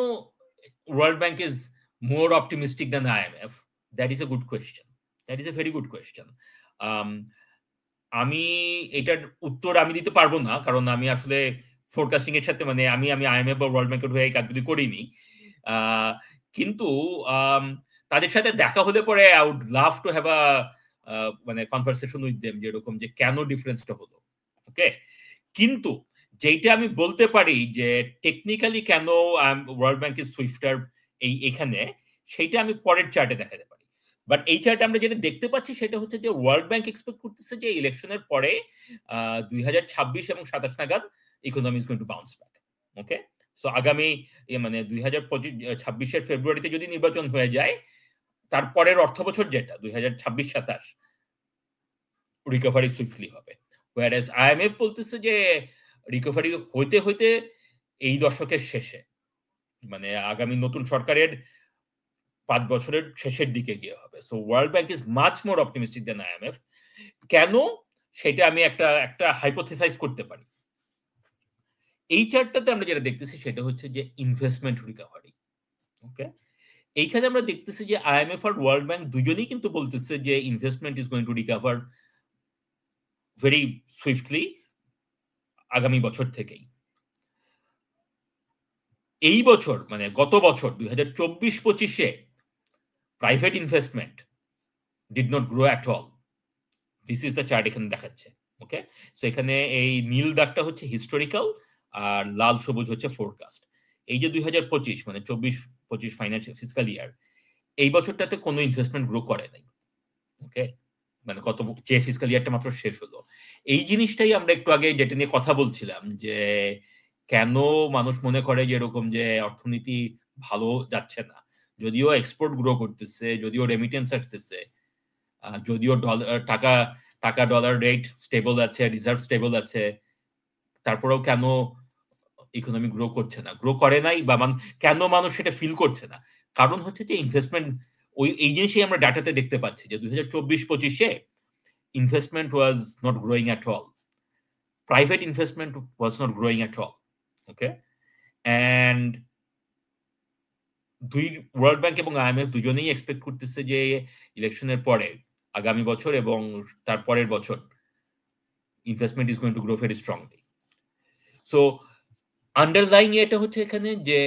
Speaker 3: World bank is more optimistic than IMF? That is a good question, that is a very good question. আমি এটার উত্তর আমি দিতে পারবো না, কারণ আমি আসলে ফোরকাস্টিং এর সাথে মানে আমি IMF বা ওয়ার্ল্ড ব্যাংকের হয়ে কাজগুলি করিনি। কিন্তু তাদের সাথে দেখা হলে পরে I would love to have a মানে কনভারসেশন উইথ দেম, যেরকম যে কেন ডিফারেন্সটা হলো। ওকে, কিন্তু যেটা আমি বলতে পারি যে টেকনিক্যালি কেন ওয়ার্ল্ড ব্যাংক ইজ সুইফটার এখানে, সেইটা আমি পরের চার্টে দেখাতে পারি। বাট এই চার্টে আমরা যেটা দেখতে পাচ্ছি সেটা হচ্ছে যে ওয়ার্ল্ড ব্যাংক এক্সপেক্ট করতেছে যে ইলেকশনের পরে 2026 এবং 27 নাগাদ economy is going two bounce back. Okay, so আগামী মানে 2026 ফেব্রুয়ারিতে যদি নির্বাচন হয়ে যায়, তারপরের অর্থ বছর যেটা 2026-27 রিকভারি সুইফটলি হবে। whereas IMF বলতেছে যে রিকভারি হইতে হইতে এই দশকের শেষে, মানে আগামী নতুন সরকারের 5 বছরের শেষের দিকে গিয়ে হবে। So world bank is much more optimistic than IMF। কেন সেটা আমি একটা হাইপোথেসাইজ করতে পারি। এই চার্টটাতে আমরা যেটা দেখতেছি সেটা হচ্ছে যে ইনভেস্টমেন্ট রিকভারি। ওকে, এইখানে আমরা দেখতেছি যে IMF আর ওয়ার্ল্ড ব্যাংক দুজনেই কিন্তু বলতেছে যে investment is going to recover very swiftly আগামী বছর থেকেই। এই বছর মানে গত বছর 2024-25-এ private investment did not grow at all. This is the chart এখানে দেখাচ্ছে। ওকে, সো এখানে এই নীল দাগটা হচ্ছে হিস্টোরিক্যাল আর লাল সবুজ হচ্ছে ফোরকাস্ট। এই যে 2025 মানে 24-25 ফাইন্যান্সিয়াল ফিসকাল ইয়ার, এই বছরটাতে কোনো ইনভেস্টমেন্ট গ্রো করে নাই। ওকে, মানে কত যে ফিসকাল ইয়ারটা মাত্র শেষ হলো। এই জিনিসটাই আমরা একটু আগে যেটা নিয়ে কথা বলছিলাম, যে কেন মানুষ মনে করে যে এরকম যে অর্থনীতি ভালো যাচ্ছে না, যদিও এক্সপোর্ট গ্রো করতেছে, যদিও রেমিটেন্স আসতেছে, যদিও টাকা ডলার রেট স্টেবল আছে, রিজার্ভ স্টেবল আছে, তারপরেও কেন ইকোনমি গ্রো করছে না, গ্রো করে নাই, বা কেন মানুষ সেটা ফিল করছে না? কারণ হচ্ছে যে ইনভেস্টমেন্ট, এই জিনিসই আমরা ডাটাতে দেখতে পাচ্ছি যে 2024-25-এ investment was not growing at all, private investment was not growing at all. Okay, and World Bank এবং IMF দুজনেই এক্সপেক্ট করতেছে যে ইলেকশনের পরে আগামী বছর এবং তার পরের বছর investment is going to grow very strongly. So underline এটা হচ্ছে এখানে যে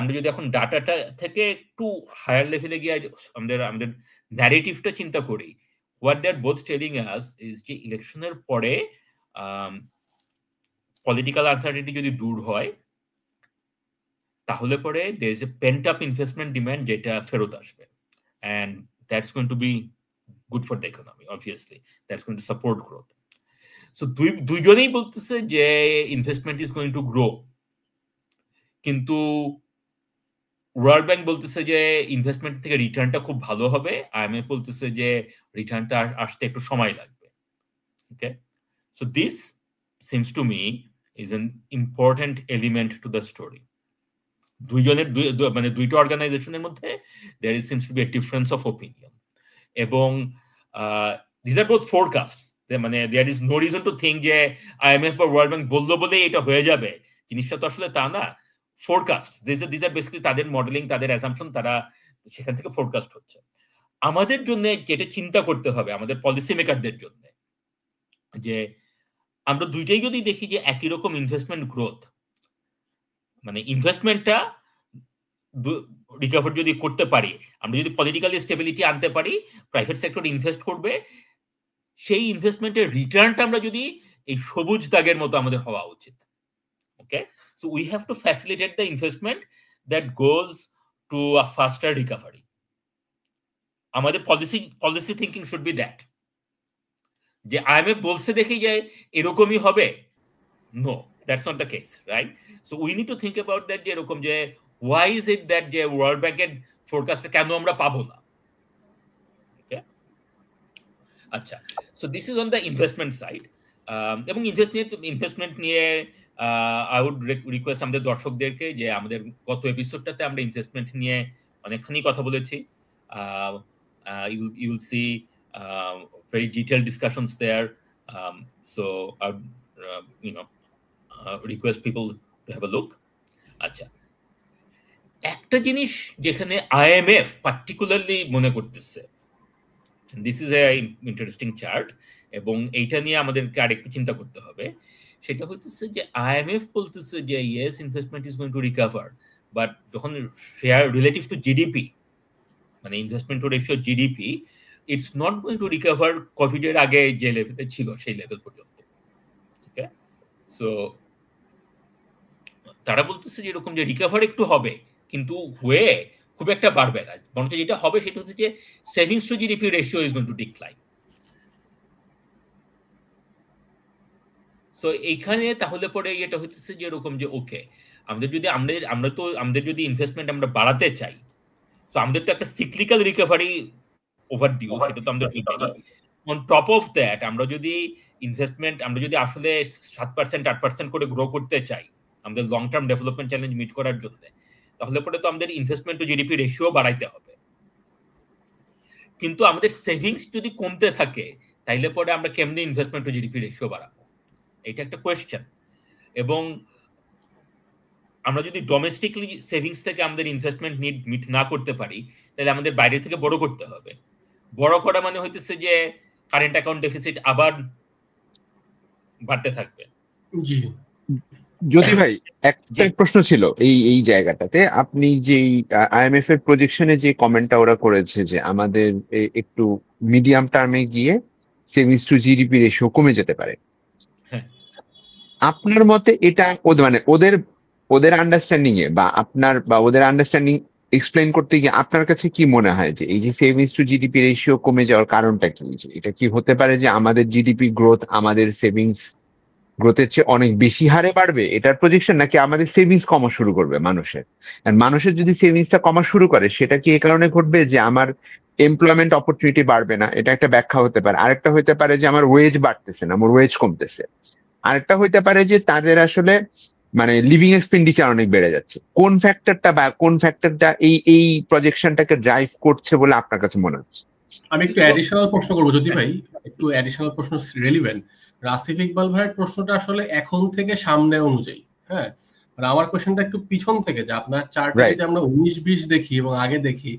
Speaker 3: আমরা যদি এখন ডাটাটা থেকে একটু হায়ার লেভেলে গিয়ে আমাদের ন্যারেটিভটা চিন্তা করি, what they are both telling us is যে ইলেকশনের পরে পলিটিক্যাল আনসার্টেনিটি যদি দূর হয়, তাহলে পরে there is a pent up investment demand যেটা ফেরত আসবে, and that's going to be good for the economy. Obviously that's going to support growth. So দুইজনেই বলতেছে যে investment is going to grow, কিন্তু ওয়ার্ল্ড ব্যাংক বলতেছে যে ইনভেস্টমেন্ট থেকে রিটার্নটা খুব ভালো হবে, IMF বলতেছে যে রিটার্নটা আসতে একটু সময় লাগবে। Okay, so this seems to me is an important element to the story. দুইজনের মানে দুইটা অর্গানাইজেশনের মধ্যে there seems to be a difference of opinion, এবং these are both forecasts, মানে there is no reason to think যে IMF বা world bank বললো বলেই এটা হয়ে যাবে, জিনিসটা তো আসলে তা না। ফোরকাস্ট, these are basically তাদের মডেলিং, তাদের অ্যাসাম্পশন, তারা সেখান থেকে ফোরকাস্ট হচ্ছে। আমাদের জন্য যেটা চিন্তা করতে হবে আমাদের পলিসি মেকারদের জন্য, যে আমরা দুইটাই যদি দেখি যে একই রকম ইনভেস্টমেন্ট গ্রোথ, মানে ইনভেস্টমেন্টটা রিকভার যদি করতে পারি, আমরা যদি পলিটিক্যালি স্টেবিলিটি আনতে পারি, প্রাইভেট সেক্টর ইনভেস্ট করবে, সেই ইনভেস্টমেন্টের রিটার্নটা আমরা যদি এই সবুজ দাগের মতো আমাদের হওয়া উচিত। Okay, so we have to facilitate the investment that goes to a faster recovery. আমাদের policy thinking should be that, যে IMF বলছে দেখেই যে এরকমই হবে, no, that's not the case, right? So we need to think about that, যে এরকম যে why is it that যে ওয়ার্ল্ড ব্যাংকের ফোরকাস্টটা কেন আমরা পাবো না? ওকে, আচ্ছা, so this is on the investment side. এবং ইনভেস্টমেন্ট নিয়ে আই উড রিকোয়েস্ট আমাদের দর্শকদেরকে যে আমাদের গত এপিসোডটাতে আমরা ইনভেস্টমেন্ট নিয়ে অনেকখানি কথা বলেছি। you will see very detailed discussions there, so I would request people to have a look. আচ্ছা, একটা জিনিস যেখানে IMF পার্টিকুলারলি মনে করতেছে, this is A interesting chart, এবং এইটা নিয়ে আমাদেরকে আরেকটু চিন্তা করতে হবে, সেটা হচ্ছে যে IMF বলতেছে যে yes investment is going to recover, but যখন শেয়ার রিলেটিভ টু জিডিপি, মানে investment to ratio GDP, it's not going to recover কোভিডের আগে যে লেভেলে ছিল সেই লেভেল পর্যন্ত। ওকে, সো তারা বলতেছে যে এরকম যে রিকভার একটু হবে, কিন্তু হয়ে খুব একটা বাড়বে না, বরঞ্চ যেটা হবে সেটা হচ্ছে যে savings two GDP ratio is going two decline. So এইখানে তাহলে পরে এটা হচ্ছে যে এরকম যে ওকে, আমাদের যদি ইনভেস্টমেন্ট আমরা বাড়াতে চাই, তো আমাদের তো একটা সিক্লিক্যাল রিকভারি ওভারডিউ, সেটা তো আমাদের অন টপ অফ দ্যাট আমরা যদি ইনভেস্টমেন্ট আমরা যদি আসলে 7% 8% করে গ্রো করতে চাই আমাদের long term development challenge meet করার জন্য, তাহলে পরে তো আমাদের ইনভেস্টমেন্ট টু জিডিপি রেশিও বাড়াইতে হবে। কিন্তু আমাদের সেভিংস যদি কমতে থাকে, তাইলে পরে আমরা কেমনে ইনভেস্টমেন্ট টু জিডিপি রেশিও বাড়াবো, এটা একটা কোয়েশ্চেন। এবং আমরা যদি ডোমেস্টিকলি সেভিংস থেকে আমাদের ইনভেস্টমেন্ট নিড মিট না করতে পারি, তাহলে আমাদের বাইরে থেকে বড় করতে হবে। বড় করা মানে হইতেছে যে কারেন্ট অ্যাকাউন্ট ডেফিসিট আবার বাড়তে থাকবে।
Speaker 4: জি,
Speaker 2: জ্যোতি ভাই, একটা প্রশ্ন ছিল এই জায়গাটাতে, আপনি যে IMF এর প্রজেকশনে যে কমেন্টটা ওরা করেছে যে আমাদের একটু মিডিয়াম টার্মে গিয়ে সেভিংস টু জিডিপি রেশিও কমে যেতে পারে, আপনার মতে এটা মানে ওদের আন্ডারস্ট্যান্ডিং এ বা ওদের আন্ডারস্ট্যান্ডিং এক্সপ্লেইন করতে গিয়ে আপনার কাছে কি মনে হয় যে এই যে সেভিংস টু জিডিপি রেশিও কমে যাওয়ার কারণটা কি? এটা কি হতে পারে যে আমাদের জিডিপি গ্রোথ আমাদের সেভিংস গ্রোথের চেয়ে অনেক বেশি হারে বাড়বে, এটার প্রজেকশন, নাকি আমাদের সেভিংস কমা শুরু করবে মানুষের যদি সেভিংসটা কমা শুরু করে, সেটা কি এই কারণে ঘটবে যে আমার এমপ্লয়মেন্ট অপরচুনিটি বাড়বে না? এটা একটা ব্যাখ্যা হতে পারে। আরেকটা হতে পারে যে আমার ওয়েজ বাড়তেছে না, আমার ওয়েজ কমতেছে। আরেকটা হইতে পারে যে তাদের আসলে মানে লিভিং এক্সপেন্ডিচার অনেক বেড়ে যাচ্ছে। কোন ফ্যাক্টরটা এই প্রজেকশনটাকে ড্রাইভ করছে বলে আপনার কাছে মনে হচ্ছে?
Speaker 4: আমি একটু অ্যাডিশনাল প্রশ্ন করবো যদি ভাই, একটু অ্যাডিশনাল প্রশ্ন রেলিভেন্ট। রাসিফ ইকবাল ভাইয়ের প্রশ্নটা আসলে এখন থেকে সামনে অনুযায়ী, হ্যাঁ, মানে আমার কোয়েশ্চনটা একটু পিছন থেকে, যে আপনার চার্টে যদি আমরা 19-20 দেখি এবং আগে দেখি,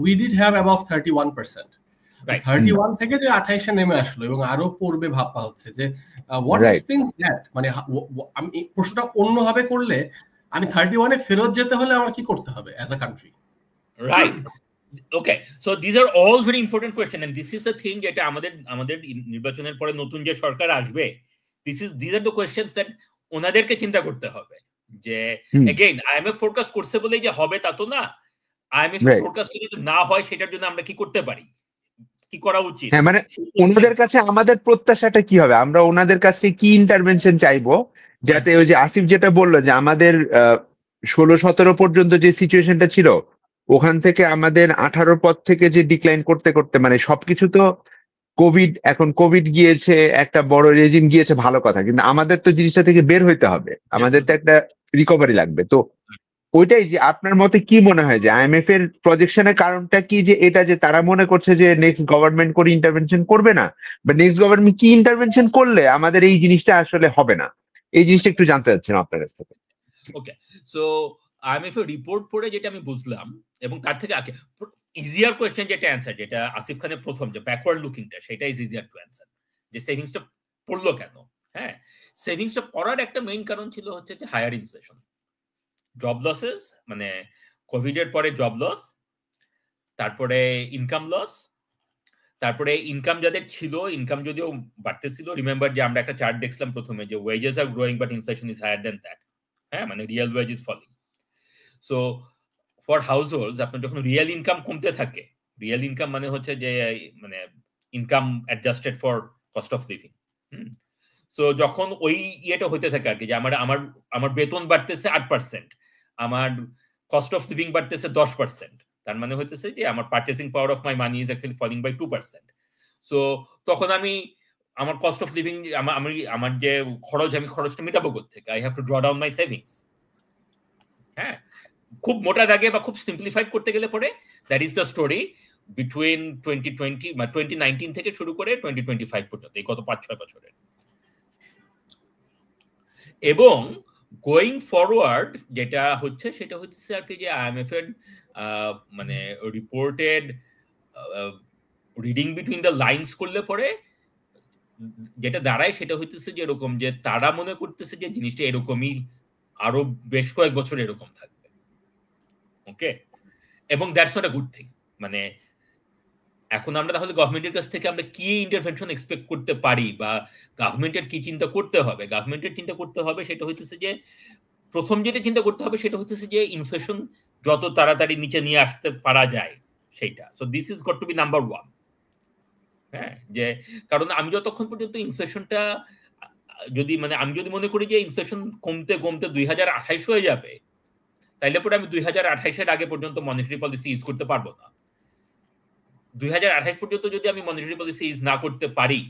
Speaker 4: উই ডিড হ্যাভ অ্যাবাভ 31%, 31 থেকে যে 28-এ নেমে আসলো এবং আরো পড়বে ভাবা হচ্ছে যে হোয়াট এক্সপ্লেইনস দ্যাট। মানে আমি প্রশ্নটা অন্যভাবে করলে, আমি 31-এ ফেরত যেতে হলে আমার কি করতে হবে as a country?
Speaker 3: Right, okay, so these are all very important question, and this is the thing যেটা আমাদের নির্বাচনের পরে নতুন যে সরকার আসবে, these are the questions that ওনাদেরকে চিন্তা করতে হবে। যে again IMF ফোরকাস্ট করছে বলেই যে হবে তা তো না, IMF ফোরকাস্ট যদি না হয় সেটার জন্য আমরা কি করতে পারি, কি করা উচিত।
Speaker 2: হ্যাঁ, মানে ওনাদের কাছে আমাদের প্রত্যাশাটা কি হবে, আমরা ওনাদের কাছে কি ইন্টারভেনশন চাইবো, যাতে ওই যে আসিফ যেটা বললো যে আমাদের 16-17 পর্যন্ত যে সিচুয়েশনটা ছিল, ওখান থেকে আমাদের 18 পর থেকে যে ডিক্লাইন করতে করতে, মানে সবকিছু তো এখন কোভিড গিয়েছে, একটা বড় রেজিম গিয়েছে, ভালো কথা, কিন্তু আমাদের তো জিনিসটা থেকে বের হইতে হবে, আমাদের তো একটা রিকভারি লাগবে। তো ওইটাই যে আপনার মতে কি মনে হয় যে IMF এর প্রজেকশনের কারণটা কি, যে এটা যে তারা মনে করছে যে নেক্সট গভর্নমেন্ট করে ইন্টারভেনশন করবে না, বা নেক্সট গভর্নমেন্ট কি ইন্টারভেনশন করলে আমাদের এই জিনিসটা আসলে হবে না, এই জিনিসটা একটু জানতে চাচ্ছেন আপনার কাছ থেকে।
Speaker 3: ওকে, সো IMF এর রিপোর্ট পড়ে যেটা আমি বুঝলাম, এবং তার থেকে আগে ইজিয়ার কোয়েশ্চেন যেটা অ্যান্সার, যেটা আসিফ খানের প্রথম যে ব্যাকওয়ার্ড লুকিংটা, সেটা ইজ ইজিয়ার টু অ্যান্সার, যে সেভিংসটা পড়লো কেন। হ্যাঁ, সেভিংসটা পড়ার একটা মেইন কারণ ছিল হচ্ছে যে হায়ার ইনফ্লেশন, জব লসেস, মানে কোভিড এর পরে জব লস, তারপরে ইনকাম লস, তারপরে ইনকাম যাদের ছিল, ইনকাম যদিও বাড়তেছিল, রিমেম্বার যে আমরা একটা চার্ট দেখছিলাম প্রথমে যে wages are growing but inflation is higher than that. হ্যাঁ, মানে real wage is falling. So for households আপনার যখন রিয়েল ইনকাম কমতে থাকে, রিয়েল ইনকাম মানে হচ্ছে যে মানে income adjusted for cost of living, so যখন ওই ইয়েটা হইতে থাকে আর কি, যে আমার বেতন বাড়তেছে 8%, আমার কস্ট অফ লিভিং বাড়তেছে 10%, তার মানে হইতেছে যে আমার purchasing power of my money is actually falling by 2%. So তখন আমি আমার কস্ট অফ লিভিং, আমার যে খরচ, আমি খরচটা মেটাবো কোত্থেকে? I have to draw down my savings. হ্যাঁ, খুব মোটা দাগে বা খুব সিম্পলিফাইড করতে গেলে পরে that is the story between 2019 থেকে শুরু করে 2025 পর্যন্ত, এই গত 5-6 বছরের। এবং গোয়িং ফরওয়ার্ড যেটা হচ্ছে সেটা হচ্ছে আর কি যে IMF এর মানে reported reading between the lines করলে পরে যেটা দাঁড়ায় সেটা হইতেছে যে এরকম, যে তারা মনে করতেছে যে জিনিসটা এরকমই আরো বেশ কয়েক বছর এরকম থাকবে। ওকে, এবং that's not a good thing. মানে এখন আমরা তাহলে গভর্নমেন্টের কাছ থেকে আমরা কি ইন্টারভেনশন এক্সপেক্ট করতে পারি, বা গভর্নমেন্টের কি চিন্তা করতে হবে? গভর্নমেন্টের চিন্তা করতে হবে সেটা হইতেছে যে, প্রথম যেটা চিন্তা করতে হবে সেটা হইতেছে যে ইনফ্লেশন যত তাড়াতাড়ি নিচে নিয়ে আসতে পারা যায় সেটা। So this is got to be number 1। হ্যাঁ, যে কারণ আমি যতক্ষণ পর্যন্ত ইনফ্লেশনটা আমি যদি মনে করি যে ইনফ্লেশন কমতে কমতে 2028 হয়ে যাবে, তাইলে পরে আমি 2028 আগে পর্যন্ত মনিটারি পলিসি ইউজ করতে পারবো না। 2028 পর্যন্ত যদি আমি মনিটারি পলিসি ইউজ না করতে পারি,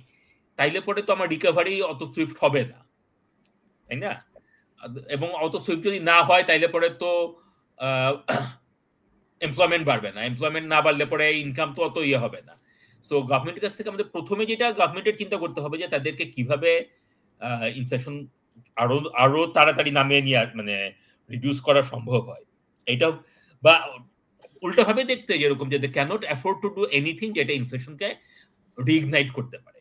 Speaker 3: তাইলে পরে তো আমার রিকভারি অত সুইফট হবে না, তাই না? এবং অত সুইফট যদি না হয় তাইলে পরে তো এমপ্লয়মেন্ট বাড়বে না, এমপ্লয়মেন্ট না বাড়লে পরে ইনকাম তো অত ইয়ে হবে না। সো গভর্নমেন্টের কাছ থেকে আমাদের প্রথমে যেটা গভর্নমেন্টের চিন্তা করতে হবে যে তাদেরকে কিভাবে ইনফ্লেশন আরো তাড়াতাড়ি নামিয়ে নিয়ে মানে রিডিউস করা সম্ভব হয়। এটা বা উল্টাভাবে দেখতে যেরকম যে they can't afford to do anything যেটা ইনফ্লেশনকে রিইগনাইট করতে পারে।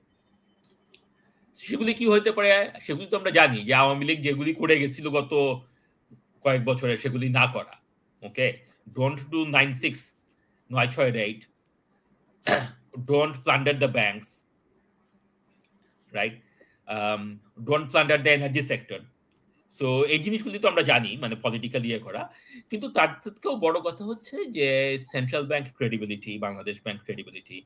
Speaker 3: সেগুলি কি হইতে পারে? সেগুলি তো আমরা জানি যে আওয়ামী লীগ যেগুলি করে গেছিল গত কয়েক বছরে, সেগুলি না করা। ওকে, don't do 9/6 don't plunder the banks, right? Don't plunder the energy sector. So এই জিনিসগুলি তো আমরা জানি, মানে পলিটিক্যালি ইয়ে করা। কিন্তু তার থেকেও বড় কথা হচ্ছে যে central bank credibility, Bangladesh bank credibility,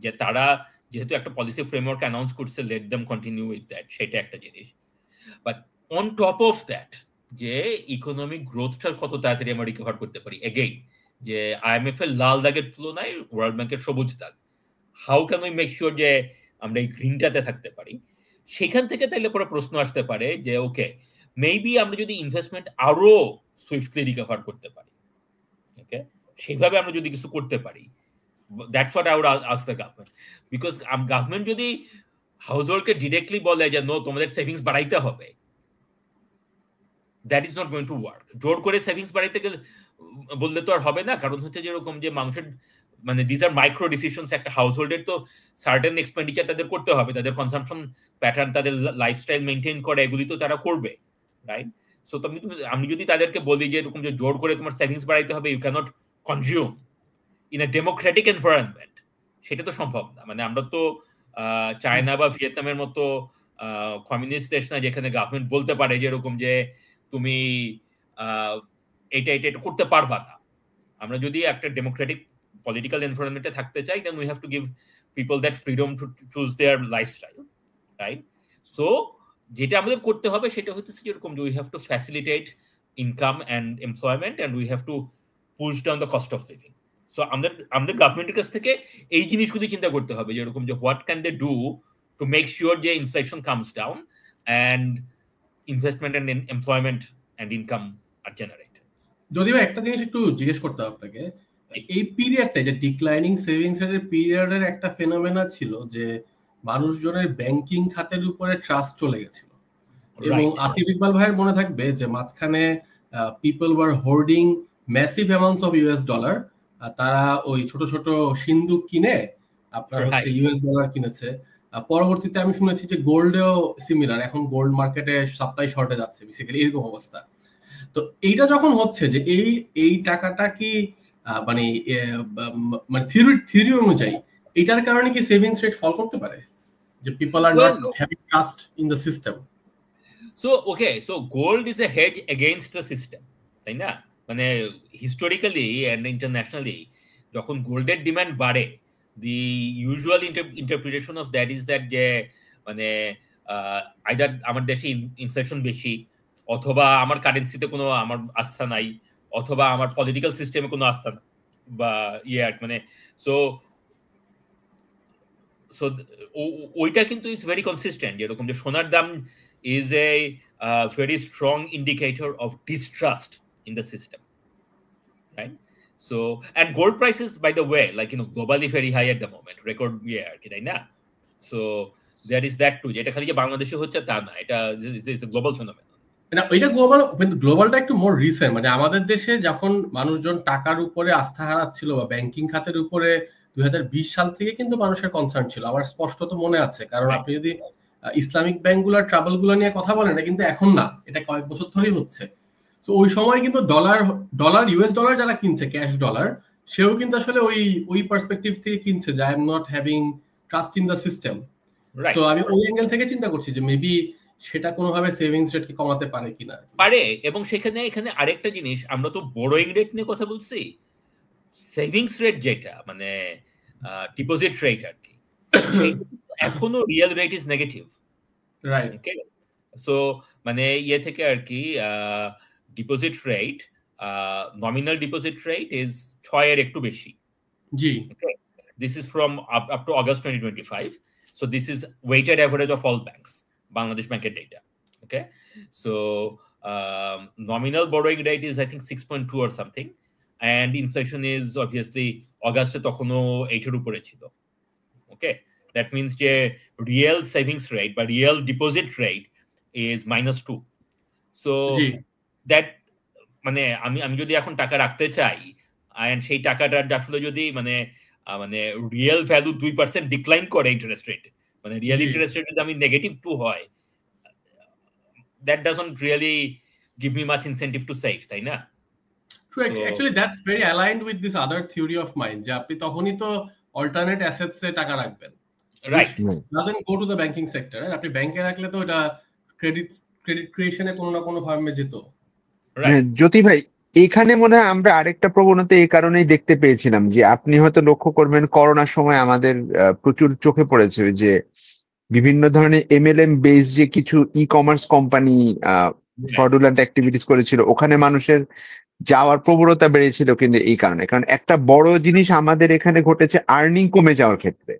Speaker 3: যে তারা যেহেতু একটা পলিসি ফ্রেমওয়ার্ক অ্যানাউন্স করছে, let them continue with that, সেটা একটা জিনিস। But on top of that, যে ইকোনমিক গ্রোথটা কত তাড়াতাড়ি আমরা রিকভার করতে পারি। এগেইন, যে IMF এর লাল দাগের তুলনায় ওয়ার্ল্ড ব্যাংকের সবুজ দাগ, how can we make sure যে আমরা এই গ্রিনটাতে থাকতে পারি? সেখান থেকে তাইলে পরে প্রশ্ন আসতে পারে যে ওকে, মেবি আমরা যদি ইনভেস্টমেন্ট আরো সুইফটলি রিকভার করতে পারি, ওকে, সেইভাবে আমরা যদি কিছু করতে পারি, that's what I would ask the government. Because government যদি হাউস হোল্ডকে ডিরেক্টলি বলে যে নো, তোমাদের সেভিংস বাড়াইতে হবে, that is not going to work. জোর করে সেভিংস বাড়াইতে গেলে বললে তো আর হবে না। কারণ হচ্ছে যেরকম যে মানুষের মানে দিস আর মাইক্রো ডিসিশনস। একটা হাউস হোল্ডের তো সার্টেন এক্সপেন্ডিচার তাদের করতে হবে, তাদের কনসাম্পশন প্যাটার্ন, তাদের লাইফস্টাইল মেনটেন করে, এগুলি তো তারা করবে, রাইট? সো আমি যদি তাদেরকে বলি যে এরকম যে জোর করে তোমার সেভিংস বাড়াইতে হবে, you can't consume in a democratic environment, সেটা তো সম্ভব না। মানে আমরা তো চায়না বা ভিয়েতনামের মতো কমিউনিস্ট দেশ না, যেখানে গভর্নমেন্ট বলতে পারে যে এরকম যে তুমি এটা এটা এটা করতে পারবা না। আমরা যদি একটা ডেমোক্রেটিক পলিটিক্যাল এনভায়রনমেন্টে থাকতে চাই, then we have to give people that freedom to choose their lifestyle, right? So যেটা আমাদের করতে হবে সেটা হচ্ছে যেরকম যে we have to facilitate income and employment, and we have to push down the cost of living. So আমাদের গভর্নমেন্টের কাছ থেকে এই জিনিসগুলি চিন্তা করতে হবে, যেরকম যে what can they do to make sure যে inflation comes down and investment and employment and income are generated.
Speaker 4: যদিও একটা জিনিস একটু জিজ্ঞেস করতে হবে আপনাকে, এই পিরিয়ডটা যে ডিক্লাইনিং সেভিংস এর পিরিয়ডের একটা ফেনোমেনা ছিল যে মানুষজনের ব্যাংকিং খাতের উপরে ট্রাস্ট চলে গেছিল। এবং আসিফ ইকবাল ভাইয়ের মনে থাকবে যে মাঝখানে people were hoarding massive amounts of US dollar. তারা ওই ছোট ছোট সিন্দুক কিনে আপনার হচ্ছে ইউএস ডলার কিনেছে। পরবর্তীতে আমি শুনেছি যে গোল্ডেও সিমিলার, এখন গোল্ড মার্কেটে সাপ্লাই শর্টেজ আছে, বেসিক্যালি এরকম অবস্থা। তো এইটা যখন হচ্ছে যে এই টাকাটা কি মানে থিওরি অনুযায়ী এটার কারণে কি সেভিংস রেট ফল করতে পারে, যে people are not having trust in the system?
Speaker 3: So okay, so gold is a hedge against the system, তাই না? মানে হিস্টোরিক্যালি অ্যান্ড ইন্টারন্যাশনালি যখন গোল্ডের ডিমান্ড বাড়ে, the usual interpretation of that is that যে মানে আইদার আমার দেশে ইনফ্লেশন বেশি, অথবা আমার কারেন্সিতে কোনো আমার আস্থা নাই, অথবা আমার পলিটিক্যাল সিস্টেমে কোনো আস্থা নাই, বা মানে সো সো ওইটা কিন্তু ইজ ভেরি কনসিস্টেন্ট, যেরকম যে সোনার দাম is a very strong indicator of distrust in the system, right? So, and gold prices, by the way, like, globally very high at the moment, record আর কি, তাই না? So there is that too, যেটা খালি যে বাংলাদেশে হচ্ছে তা না, এটা is a global phenomenon.
Speaker 4: না, এটা গ্লোবাল, কিন্তু গ্লোবালটা একটু মোর রিসেন্ট। মানে আমাদের দেশে যখন মানুষজন টাকার উপরে আস্থা হারাচ্ছিল বা ব্যাংকিং খাতের উপরে 2020 সাল থেকে কিন্তু মানুষের কনসার্ন ছিল, আমার স্পষ্টত মনে আছে। কারণ আপনি যদি ইসলামিক ব্যাংকগুলোর ট্রাবলগুলো নিয়ে কথা বলেন, এটা কিন্তু এখন না, এটা কয়েক বছর ধরেই হচ্ছে। তো ওই সময় কিন্তু ডলার ইউএস ডলার যারা কিনছে, ক্যাশ ডলার, সেও কিন্তু আসলে ওই পার্সপেক্টিভ থেকে কিনছে যে I am not having trust in the system. So আমি ওই অ্যাঙ্গেল থেকে চিন্তা করছি যে মেবি সেটা কোনোভাবে সেভিংস রেটকে কমাতে পারে কিনা।
Speaker 3: পারে, এবং এখানে আরেকটা জিনিস, আমরা তো বোরোইং রেট নিয়ে কথা বলছি, সেভিংস রেট যেটা মানে ডিপোজিট রেট আর কি, এখনো real rate is negative,
Speaker 4: right?
Speaker 3: Okay, so মানে থেকে আর কি deposit rate, nominal deposit rate is 6 এর একটু বেশি।
Speaker 4: জি,
Speaker 3: this is from up to August 2025, so this is weighted average of all banks, Bangladesh Bank data. Okay, so nominal borrowing rate is I think 6.2 or something, and inflation is obviously August তখনো 8 এর উপরে ছিল। Okay, that means যে real savings rate বা real deposit rate is -2. So that মানে আমি যদি এখন টাকা রাখতে চাই, and সেই টাকাটার আসলে যদি মানে রিয়েল ভ্যালু 2% ডিক্লাইন করে ইন্টারেস্ট রেট, মানে রিয়েল ইন্টারেস্ট রেট যদি আমি -2 হয়, that doesn't really give me much incentive to save, তাই না?
Speaker 4: True, actually that's very aligned with this other theory of mine, যে আপনি তখনই তো alternate assets এ টাকা রাখবেন,
Speaker 3: right?
Speaker 4: doesn't go to the banking sector, right? আপনি ব্যাংকে রাখলে তো এটা ক্রেডিট ক্রিয়েশনে কোনো না কোনো ফর্মে যেত।
Speaker 2: জ্যোতি ভাই, এখানে মনে হয় আমরা আরেকটা প্রবণতা এই কারণেই দেখতে পেয়েছিলাম যে আপনি হয়তো লক্ষ্য করবেন, করোনার সময় আমাদের প্রচুর চোখে পড়েছে যে বিভিন্ন ধরনের MLM বেস যে কিছু e commerce company fraudulent activities করেছিল, ওখানে মানুষের যাওয়ার প্রবণতা বেড়েছিল। কিন্তু এই কারণে, কারণ একটা বড় জিনিস আমাদের এখানে ঘটেছে আর্নিং কমে যাওয়ার ক্ষেত্রে।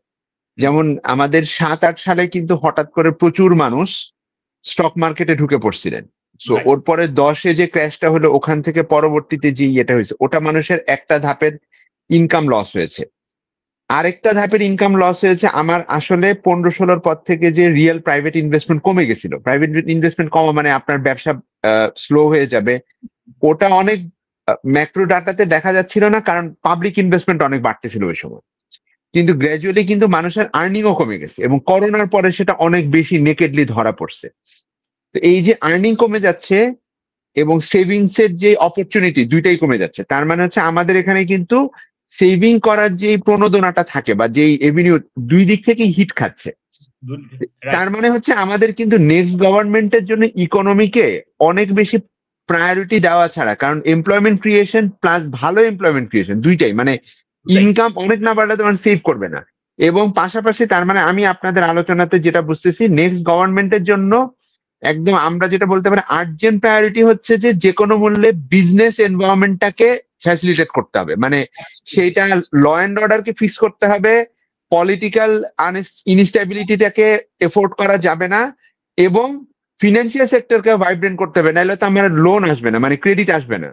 Speaker 2: যেমন আমাদের 7-8 সালে কিন্তু হঠাৎ করে প্রচুর মানুষ স্টক মার্কেটে ঢুকে পড়ছিলেন। সো ওর পরে 10-এ যে ক্র্যাশটা হলো, ওখান থেকে পরবর্তীতে যে ইয়েটা হয়েছে, ওটা মানুষের একটা ধাপের ইনকাম লস হয়েছে। আরেকটা ধাপের ইনকাম লস হয়েছে আমার আসলে 15-16 পর থেকে যে রিয়েল প্রাইভেট ইনভেস্টমেন্ট কমে গেছিল। প্রাইভেট ইনভেস্টমেন্ট কমা মানে আপনার ব্যবসা স্লো হয়ে যাবে, ওটা অনেক ম্যাক্রো ডাটাতে দেখা যাচ্ছিল না, কারণ পাবলিক ইনভেস্টমেন্ট অনেক বাড়তেছিল ওই সময়। কিন্তু গ্র্যাজুয়ালি কিন্তু মানুষের আর্নিংও কমে গেছে, এবং করোনার পরে সেটা অনেক বেশি নেকেডলি ধরা পড়ছে। তো এই যে আর্নিং কমে যাচ্ছে এবং সেভিংস এর যে অপরচুনিটি, দুইটাই কমে যাচ্ছে। তার মানে হচ্ছে আমাদের এখানে কিন্তু সেভিং করার যে প্রণোদনাটা থাকে বা যে এভিনিউ, দুই দিক থেকেই হিট খাচ্ছে। তার মানে হচ্ছে আমাদের কিন্তু নেক্সট গভর্নমেন্টের জন্য ইকোনমিকে অনেক বেশি প্রায়োরিটি দেওয়া ছাড়া, কারণ এমপ্লয়মেন্ট ক্রিয়েশন প্লাস ভালো এমপ্লয়মেন্ট ক্রিয়েশন দুইটাই, মানে ইনকাম অনেক না বাড়লে তোমার সেভ করবে না। এবং পাশাপাশি তার মানে আমি আপনাদের আলোচনাতে যেটা বুঝতেছি, নেক্সট গভর্নমেন্টের জন্য একদম আমরা যেটা বলতে পারি আর্জেন্ট প্রায়োরিটি হচ্ছে যে কোনো মূল্যে বিজনেস এনভায়রনমেন্টটাকে ফ্যাসিলিটেট করতে হবে, মানে সেইটা ল অ্যান্ড অর্ডারকে ফিক্স করতে হবে, পলিটিক্যাল ইনস্টেবিলিটিটাকে এফোর্ড করা যাবে না, এবং ফিনান্সিয়াল সেক্টরকে ভাইব্রেন্ট করতে হবে, নাহলে তো আমার লোন আসবে না, মানে ক্রেডিট আসবে না।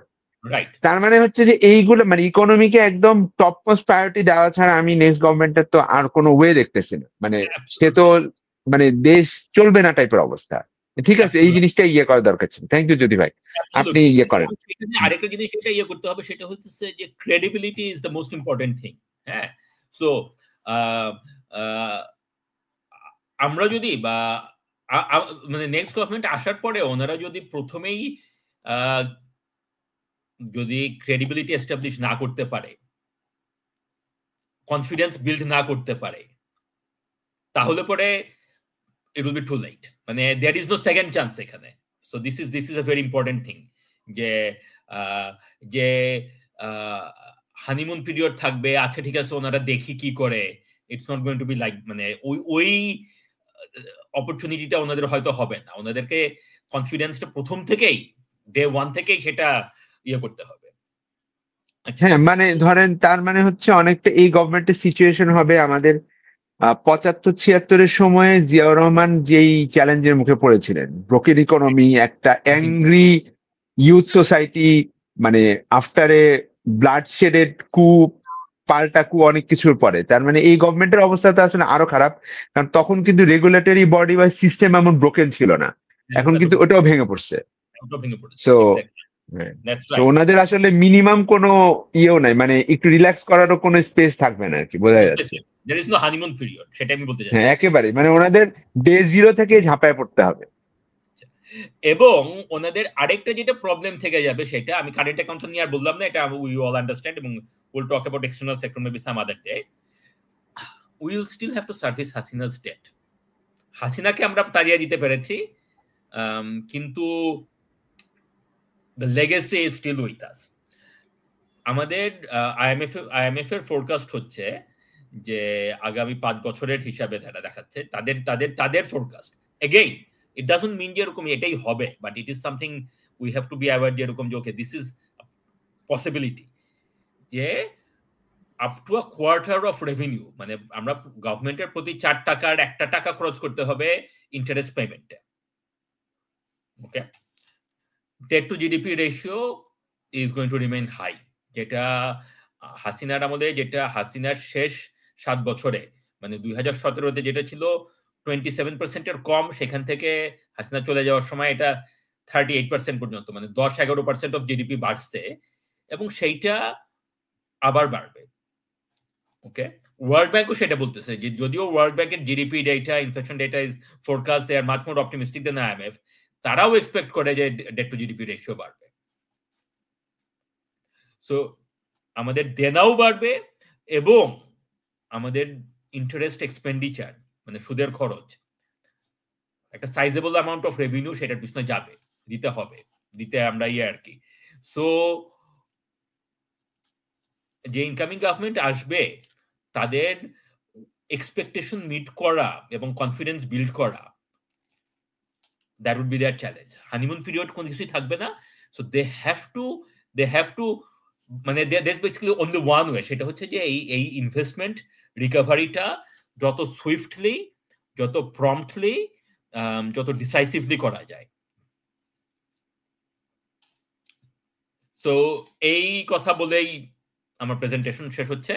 Speaker 2: তার মানে হচ্ছে যে এইগুলো মানে ইকোনমিকে একদম টপ মোস্ট প্রায়োরিটি দেওয়া ছাড়া আমি নেক্সট গভর্নমেন্টের তো আর কোনো ওয়ে দেখতেছি না, মানে সে তো মানে দেশ চলবে না টাইপের অবস্থা। ঠিক আছে, এই জিনিসটা ইয়ে করা দরকার ছিল। থ্যাংক ইউ জ্যোতি ভাই, আপনি ইয়ে করেন।
Speaker 3: আরেকটা জিনিস যেটা ইয়ে করতে হবে সেটা হচ্ছে যে credibility is the most important thing. হ্যাঁ, সো আমরা যদি বা মানে নেক্সট গভর্নমেন্ট আসার পরে ওনারা যদি প্রথমেই যদি ক্রেডিবিলিটি এস্টাবলিশ না করতে পারে, কনফিডেন্স বিল্ড না করতে পারে, তাহলে পরে it will be too late, মানে there is no second chance এখানে। so this is a very important thing, যে হানিমুন পিরিয়ড থাকবে, আচ্ছা ঠিক আছে ওনারা দেখি কি করে, it's not going to be like মানে ওই অপরচুনিটিটা ওনাদের হয়তো হবে না। ওনাদেরকে কনফিডেন্সটা প্রথম থেকেই ডে 1 থেকেই সেটা ইয়ে করতে হবে।
Speaker 2: হ্যাঁ, মানে ধরেন তার মানে হচ্ছে অনেকটা এই গভর্নমেন্টের সিচুয়েশন হবে আমাদের 75-76-এর সময়ে জিয়াউর রহমান যেই চ্যালেঞ্জের মুখে পড়েছিলেন, ব্রোকেন ইকোনমি, একটা অ্যাংরি ইউথ সোসাইটি, মানে আফটার এ ব্লাড শেডেড কু, পাল্টা কু, অনেক কিছুর পরে। তার মানে এই গভর্নমেন্টের অবস্থা তো আসলে আরো খারাপ, কারণ তখন কিন্তু রেগুলেটরি বডি বা সিস্টেম এমন ব্রোকেন ছিল না, এখন কিন্তু ওটাও ভেঙে পড়ছে। সো ওনাদের আসলে মিনিমাম কোনো ইয়েও নাই, মানে একটু রিল্যাক্স করারও কোনো স্পেস থাকবে না আর কি, বোঝা যাচ্ছে।
Speaker 3: there is no honeymoon period, সেটা আমি বলতে চাই।
Speaker 2: হ্যাঁ, একেবারে, মানে ওনাদের ডে 0 থেকে ঝাঁপায় পড়তে হবে।
Speaker 3: এবং ওনাদের আরেকটা যেটা প্রবলেম থেকে যাবে, সেটা আমি কারেন্ট অ্যাকাউন্ট নিয়ে আর বললাম না, এটা উই অল আন্ডারস্ট্যান্ড, এবং will talk about external sector maybe some other day. We will still have to service Hasina's debt. হাসিনাকে আমরা তাড়িয়ে দিতে পেরেছি, কিন্তু the legacy is still with us. আমাদের IMF এর ফোরকাস্ট হচ্ছে যে আগামী 5 বছরের হিসাবে তারা দেখাচ্ছে তাদের forecast. Again it doesn't mean যে এরকম এটাই হবে, but it is something we have to be aware যে এরকম যে ওকে দিস ইজ পসিবিলিটি, যে up to a quarter of revenue, মানে আমরা গভর্নমেন্টের প্রতি 4 টাকার 1 টাকা খরচ করতে হবে ইন্টারেস্ট পেমেন্টে। ওকে, debt to GDP ratio is going to remain high, যেটা হাসিনার আমলে, যেটা হাসিনার শেষ 7 বছরে, মানে 2017-তে যেটা ছিল 27% এর কম, সেখান থেকে হাসিনা চলে যাওয়ার সময় এটা 38% পর্যন্ত, মানে 10-11% অফ জিডিপি বাড়ছে, এবং সেইটা আবার বাড়বে। ওকে, ওয়ার্ল্ড ব্যাংকও সেটা বলতেছে যে যদিও ওয়ার্ল্ড ব্যাংকের GDP data, inflation data is forecast, they are much more optimistic than IMF, তারাও এক্সপেক্ট করে যে ডেট টু জিডিপি রেশিও বাড়বে। সো আমাদের দেনাও বাড়বে, এবং আমাদের ইন্টারেস্ট এক্সপেন্ডিচার, মানে সুদের খরচ, একটা সাইজেবল অ্যামাউন্ট অফ রেভিনিউ সেটার পিছনে যাবে, দিতে আমরা আর কি। সো যে ইনকামিং গভর্নমেন্ট আসবে, তাদের এক্সপেকটেশন মিট করা এবং কনফিডেন্স বিল্ড করা, that would be their challenge. Honeymoon period কোন কিছুই থাকবে না। So they have to মানে there's basically only one way, সেটা হচ্ছে যে এই ইনভেস্টমেন্ট রিকভারিটা যত সুইফটলি, যত প্রম্পটলি, যত ডিসাইসিভলি করা যায়। সো এই কথা বলেই আমার প্রেজেন্টেশন শেষ হচ্ছে।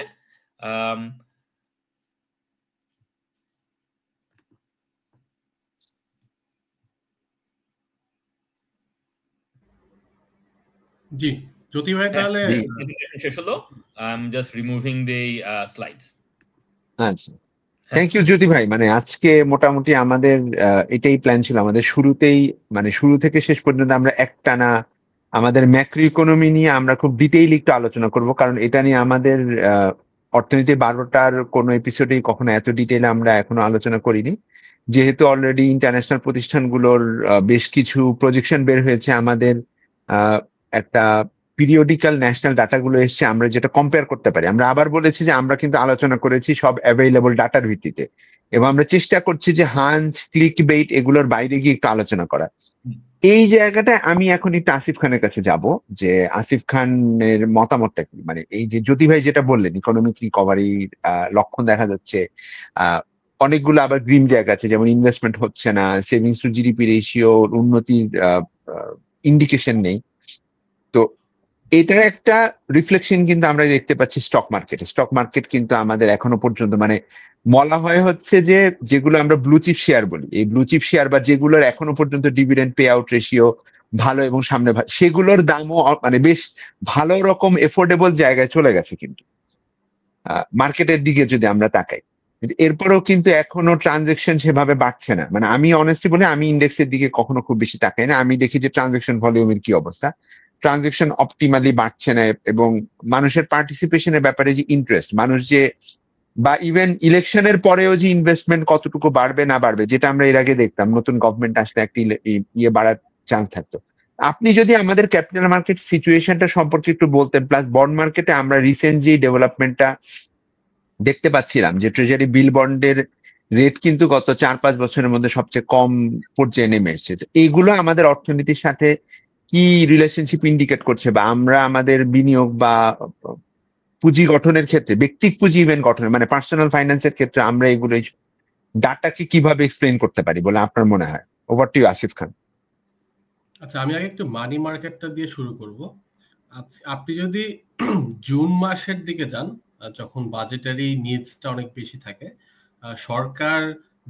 Speaker 4: জি, জ্যোতি ভাই, তাহলে
Speaker 3: প্রেজেন্টেশন শেষ হলো। I am just removing the slides.
Speaker 2: আচ্ছা, থ্যাংক ইউ জ্যোতি ভাই। মানে আজকে মোটামুটি আমাদের এটাই প্ল্যান ছিল, আমাদের শুরুতেই, মানে শুরু থেকে শেষ পর্যন্ত আমরা একটানা আমাদের ম্যাক্রো ইকোনমি নিয়ে আমরা খুব ডিটেইলি একটু আলোচনা করব, কারণ এটা নিয়ে আমাদের অর্থনীতি 12টার কোনো এপিসোডেই কখনো এত ডিটেইলে আমরা এখনো আলোচনা করিনি, যেহেতু অলরেডি ইন্টারন্যাশনাল প্রতিষ্ঠানগুলোর বেশ কিছু প্রজেকশন বের হয়েছে, আমাদের একটা পিরিয়ডিক্যাল ন্যাশনাল ডাটাগুলো এসছে, আমরা যেটা কম্পেয়ার করতে পারি। আমরা আবার বলেছি যে আমরা কিন্তু আলোচনা করেছি সব অ্যাভেইলেবল ডাটার ভিত্তিতে, এবং আমরা চেষ্টা করছি যে হাঞ্চ, ক্লিক বেইট এগুলোর বাইরে গিয়ে একটু আলোচনা করা। এই জায়গাটায় আমি এখন একটু আসিফ খানের কাছে যাব, যে আসিফ খানের মতামতটা কি। মানে এই যে জ্যোতি ভাই যেটা বললেন, ইকোনমিক রিকভারি লক্ষণ দেখা যাচ্ছে, অনেকগুলো আবার গ্রিন জায়গা আছে, যেমন ইনভেস্টমেন্ট হচ্ছে না, সেভিংস টু জিডিপি রেশিও উন্নতির ইন্ডিকেশন নেই। তো এটার একটা রিফ্লেকশন কিন্তু আমরা দেখতে পাচ্ছি স্টক মার্কেটে। স্টক মার্কেট কিন্তু আমাদের এখনো পর্যন্ত, মানে বলা হয় হচ্ছে যে যেগুলো আমরা ব্লু চিপ শেয়ার বলি, এই ব্লু চিপ শেয়ার বা যেগুলোর এখনো পর্যন্ত ডিভিডেন্ড পে আউট রেশিও ভালো এবং সামনে সেগুলোর দামও মানে বেশ ভালো রকম এফোর্ডেবল জায়গায় চলে গেছে কিন্তু মার্কেটের দিকে যদি আমরা তাকাই। এরপরেও কিন্তু এখনো ট্রানজেকশন সেভাবে বাড়ছে না। মানে আমি অনেস্টলি বলি, আমি ইন্ডেক্সের দিকে কখনো খুব বেশি তাকাই না, আমি দেখি যে ট্রানজেকশন ভলিউমের কি অবস্থা, ট্রানজেকশন অপটিমালি বাড়ছে না, এবং মানুষের পার্টিসিপেশনের ব্যাপারে যে ইন্টারেস্ট, মানুষ যে, বা ইভেন ইলেকশনের পরেও যে ইনভেস্টমেন্ট কতটুকু বাড়বে না বাড়বে, যেটা আমরা এর আগে দেখতাম নতুন গভর্নমেন্ট আসলে একটা ইয়ে বাড়ার চান্স থাকতো। আপনি যদি আমাদের ক্যাপিটাল মার্কেট সিচুয়েশনটা সম্পর্কে একটু বলতেন, প্লাস বন্ড মার্কেটে আমরা রিসেন্ট যে ডেভেলপমেন্টটা দেখতে পাচ্ছিলাম, যে ট্রেজারি বিল বন্ডের রেট কিন্তু গত 4-5 বছরের মধ্যে সবচেয়ে কম পর্যায়ে নেমে এসেছে। তো এইগুলো আমাদের অর্থনীতির সাথে কি রিলেশনশিপ ইন্ডিকেট করছে, বা আমরা আমাদের বিনিয়োগ বা পুঁজি গঠনের ক্ষেত্রে, ব্যক্তিক পুঁজি ইভেন্ট গঠনের মানে পার্সোনাল ফাইন্যান্সের ক্ষেত্রে আমরা এগুলো ডাটাকে কিভাবে এক্সপ্লেইন করতে পারি বলে আপনার মনে হয়? ওভার টু আসিফ খান।
Speaker 4: আচ্ছা, আমি আগে একটু মানি মার্কেটটা দিয়ে শুরু করব। আপনি যদি জুন মাসের দিকে যান, যখন বাজেটারি নিডসটা অনেক বেশি থাকে, সরকার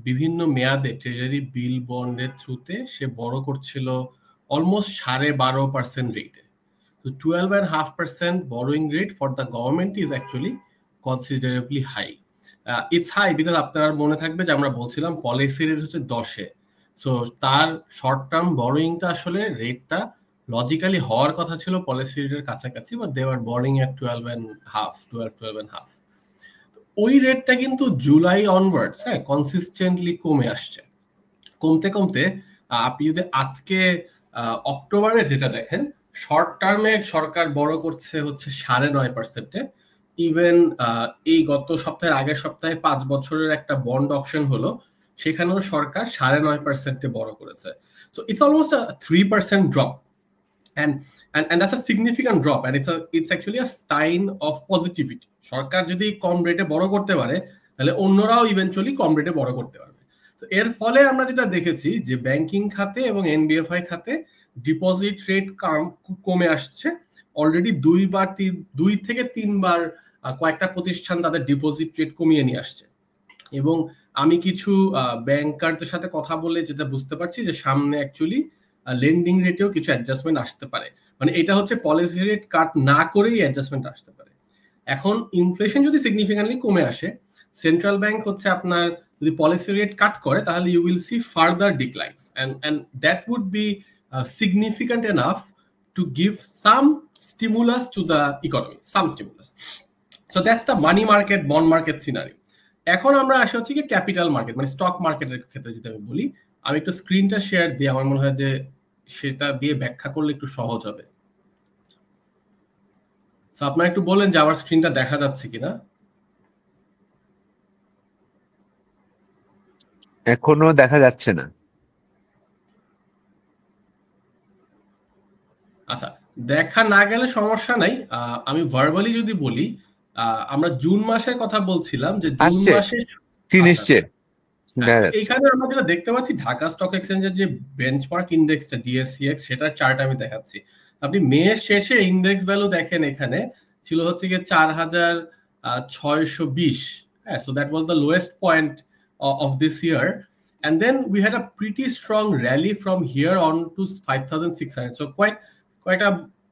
Speaker 4: বিভিন্ন মেয়াদে ট্রেজারি বিল বন্ডের থ্রুতে সে বড় করছিল অলমোস্ট 12.5% রেটে। তো 12.5% borrowing rate for the government is actually considerably high. It's high because আপনার মনে থাকবে যে আমরা বলছিলাম পলিসি রেট হচ্ছে 10-এ। সো তার শর্ট টার্ম বরোয়িংটা আসলে রেটটা লজিক্যালি হওয়ার কথা ছিল পলিসি রেটের কাছাকাছি, বাট দে আর বরিং এট 12.5 ওই রেটটা কিন্তু জুলাই অনওয়ার্ডস কনসিস্টেন্টলি কমে আসছে। কমতে কমতে আপনি যদি আজকে অক্টোবরে যেটা দেখেন, শর্ট টার্মে সরকার বড় করছে হচ্ছে 9.5%-এ। ইভেন এই গত সপ্তাহের আগের সপ্তাহে 5 বছরের একটা বন্ড অকশন হলো, সেখানেও সরকার 9.5%-এ বড় করেছে। So it's almost a 3% drop, and that's a significant drop, and it's actually a sign of positivity. সরকার যদি কম রেটে বড় করতে পারে, তাহলে অন্যরাও ইভেন্চুয়ালি কম রেটে বড় করতে পারবে। তো এর ফলে আমরা যেটা দেখেছি যে ব্যাংকিং খাতে এবং এনবিএফআই খাতে ডিপোজিট রেট কমে আসছে। অলরেডি 2 থেকে 3 বার কয়েকটা প্রতিষ্ঠান তাদের ডিপোজিট রেট কমিয়ে নিয়ে আসছে। এবং আমি কিছু ব্যাংকারদের সাথে কথা বলে যেটা বুঝতে পারছি যে সামনে অ্যাকচুয়ালি লেন্ডিং রেটেও কিছু অ্যাডজাস্টমেন্ট আসতে পারে। মানে এটা হচ্ছে পলিসি রেট কাট না করেই অ্যাডজাস্টমেন্ট আসতে পারে। এখন ইনফ্লেশন যদি সিগনিফিক্যান্টলি কমে আসে, সেন্ট্রাল ব্যাংক হচ্ছে আপনার যদি পলিসি রেট কাট করে, তাহলে you will see further declines, and that would be significant enough to give some stimulus to the economy, some stimulus. So that's the money market, bond market scenario. এখন আমরা আসা হচ্ছে কি capital market, মানে stock মার্কেটের ক্ষেত্রে যদি আমি বলি, আমি একটু স্ক্রিনটা শেয়ার দিই, আমার মনে হয় যে সেটা দিয়ে ব্যাখ্যা করলে একটু সহজ হবে। সো আপনারা একটু বলেন যে আমার স্ক্রিনটা দেখা যাচ্ছে কিনা।
Speaker 2: এখনো দেখা যাচ্ছে না।
Speaker 4: আচ্ছা, দেখা না গেলে সমস্যা নাই, আমি ভার্বালি যদি বলি, আমরা জুন মাসের কথা বলছিলাম যে জুন মাসে এইখানে আমরা যেটা দেখতে পাচ্ছি ঢাকা স্টক এক্সচেঞ্জের যে বেঞ্চমার্ক ইন্ডেক্সটা ডিএসসিএক্স, সেটার চার্ট আমি দেখাচ্ছি। আপনি মে শেষে ইন্ডেক্স ভ্যালু দেখেন, এখানে ছিল হচ্ছে গিয়ে 4,620। হ্যাঁ, so that was the lowest point of this year, and then we had a pretty strong rally from here on to 5,600. so quite a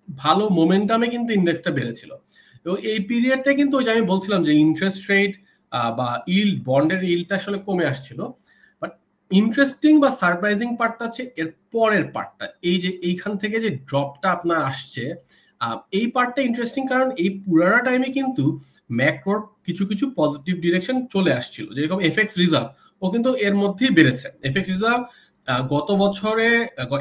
Speaker 4: ভালো মোমেন্টামে কিন্তু ইন্ডেক্সটা বেড়েছিল। এবং এই পিরিয়ডটা কিন্তু ওই যে আমি বলছিলাম যে ইন্টারেস্ট রেট বা ইল্ড, বন্ডের ইল্ডটা আসলে কমে আসছিল। বাট ইন্টারেস্টিং বা সারপ্রাইজিং পার্টটা হচ্ছে এর পরের পার্টটা, এই যে এইখান থেকে যে ড্রপটা আপনার আসছে, এই পার্টটা ইন্টারেস্টিং, কারণ এই পুরানো টাইমে কিন্তু ম্যাক্রোর কিছু কিছু পজিটিভ ডিরেকশন চলে আসছিল। যেরকম এফএক্স রিজার্ভ, ও কিন্তু এর মধ্যেই বেড়েছে। এফএক্স রিজার্ভ গত বছরে,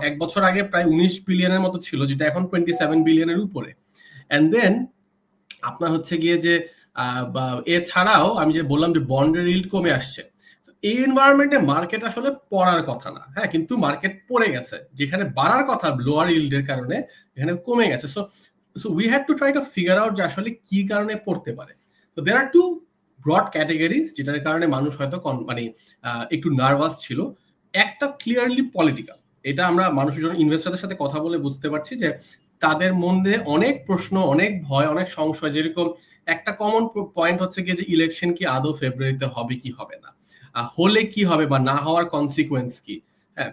Speaker 4: 1 বছর আগে প্রায় 19 বিলিয়নের মতো ছিল, যেটা এখন 27 বিলিয়নের উপরে। এন্ড দেন আপনার হচ্ছে গিয়ে যে এছাড়াও আমি যে বললাম যে বন্ডের ইল্ড কমে আসছে। এই এনভায়রনমেন্টে মার্কেট আসলে পড়ার কথা না, হ্যাঁ, কিন্তু মার্কেট পড়ে গেছে। যেখানে বাড়ার কথা লোয়ার ইল্ডের কারণে, এখানে কমে গেছে। So we had to try to figure out যে আসলে কি কারণে পড়তে পারে। তো দেয়ার আর 2 ব্রড ক্যাটাগরিজ যেটার কারণে মানুষ হয়তো মানে একটু নার্ভাস ছিল। একটা ক্লিয়ারলি পলিটিক্যাল, এটা আমরা মানুষজন ইনভেস্টরদের সাথে কথা বলে বুঝতে পারছি যে তাদের মধ্যে অনেক প্রশ্ন, অনেক ভয়, অনেক সংশয়। যেরকম একটা কমন পয়েন্ট হচ্ছে গিয়ে যে ইলেকশন কি আদৌ ফেব্রুয়ারিতে হবে কি হবে না, হলে কি হবে বা না হওয়ার কনসিকুয়েন্স কি। হ্যাঁ,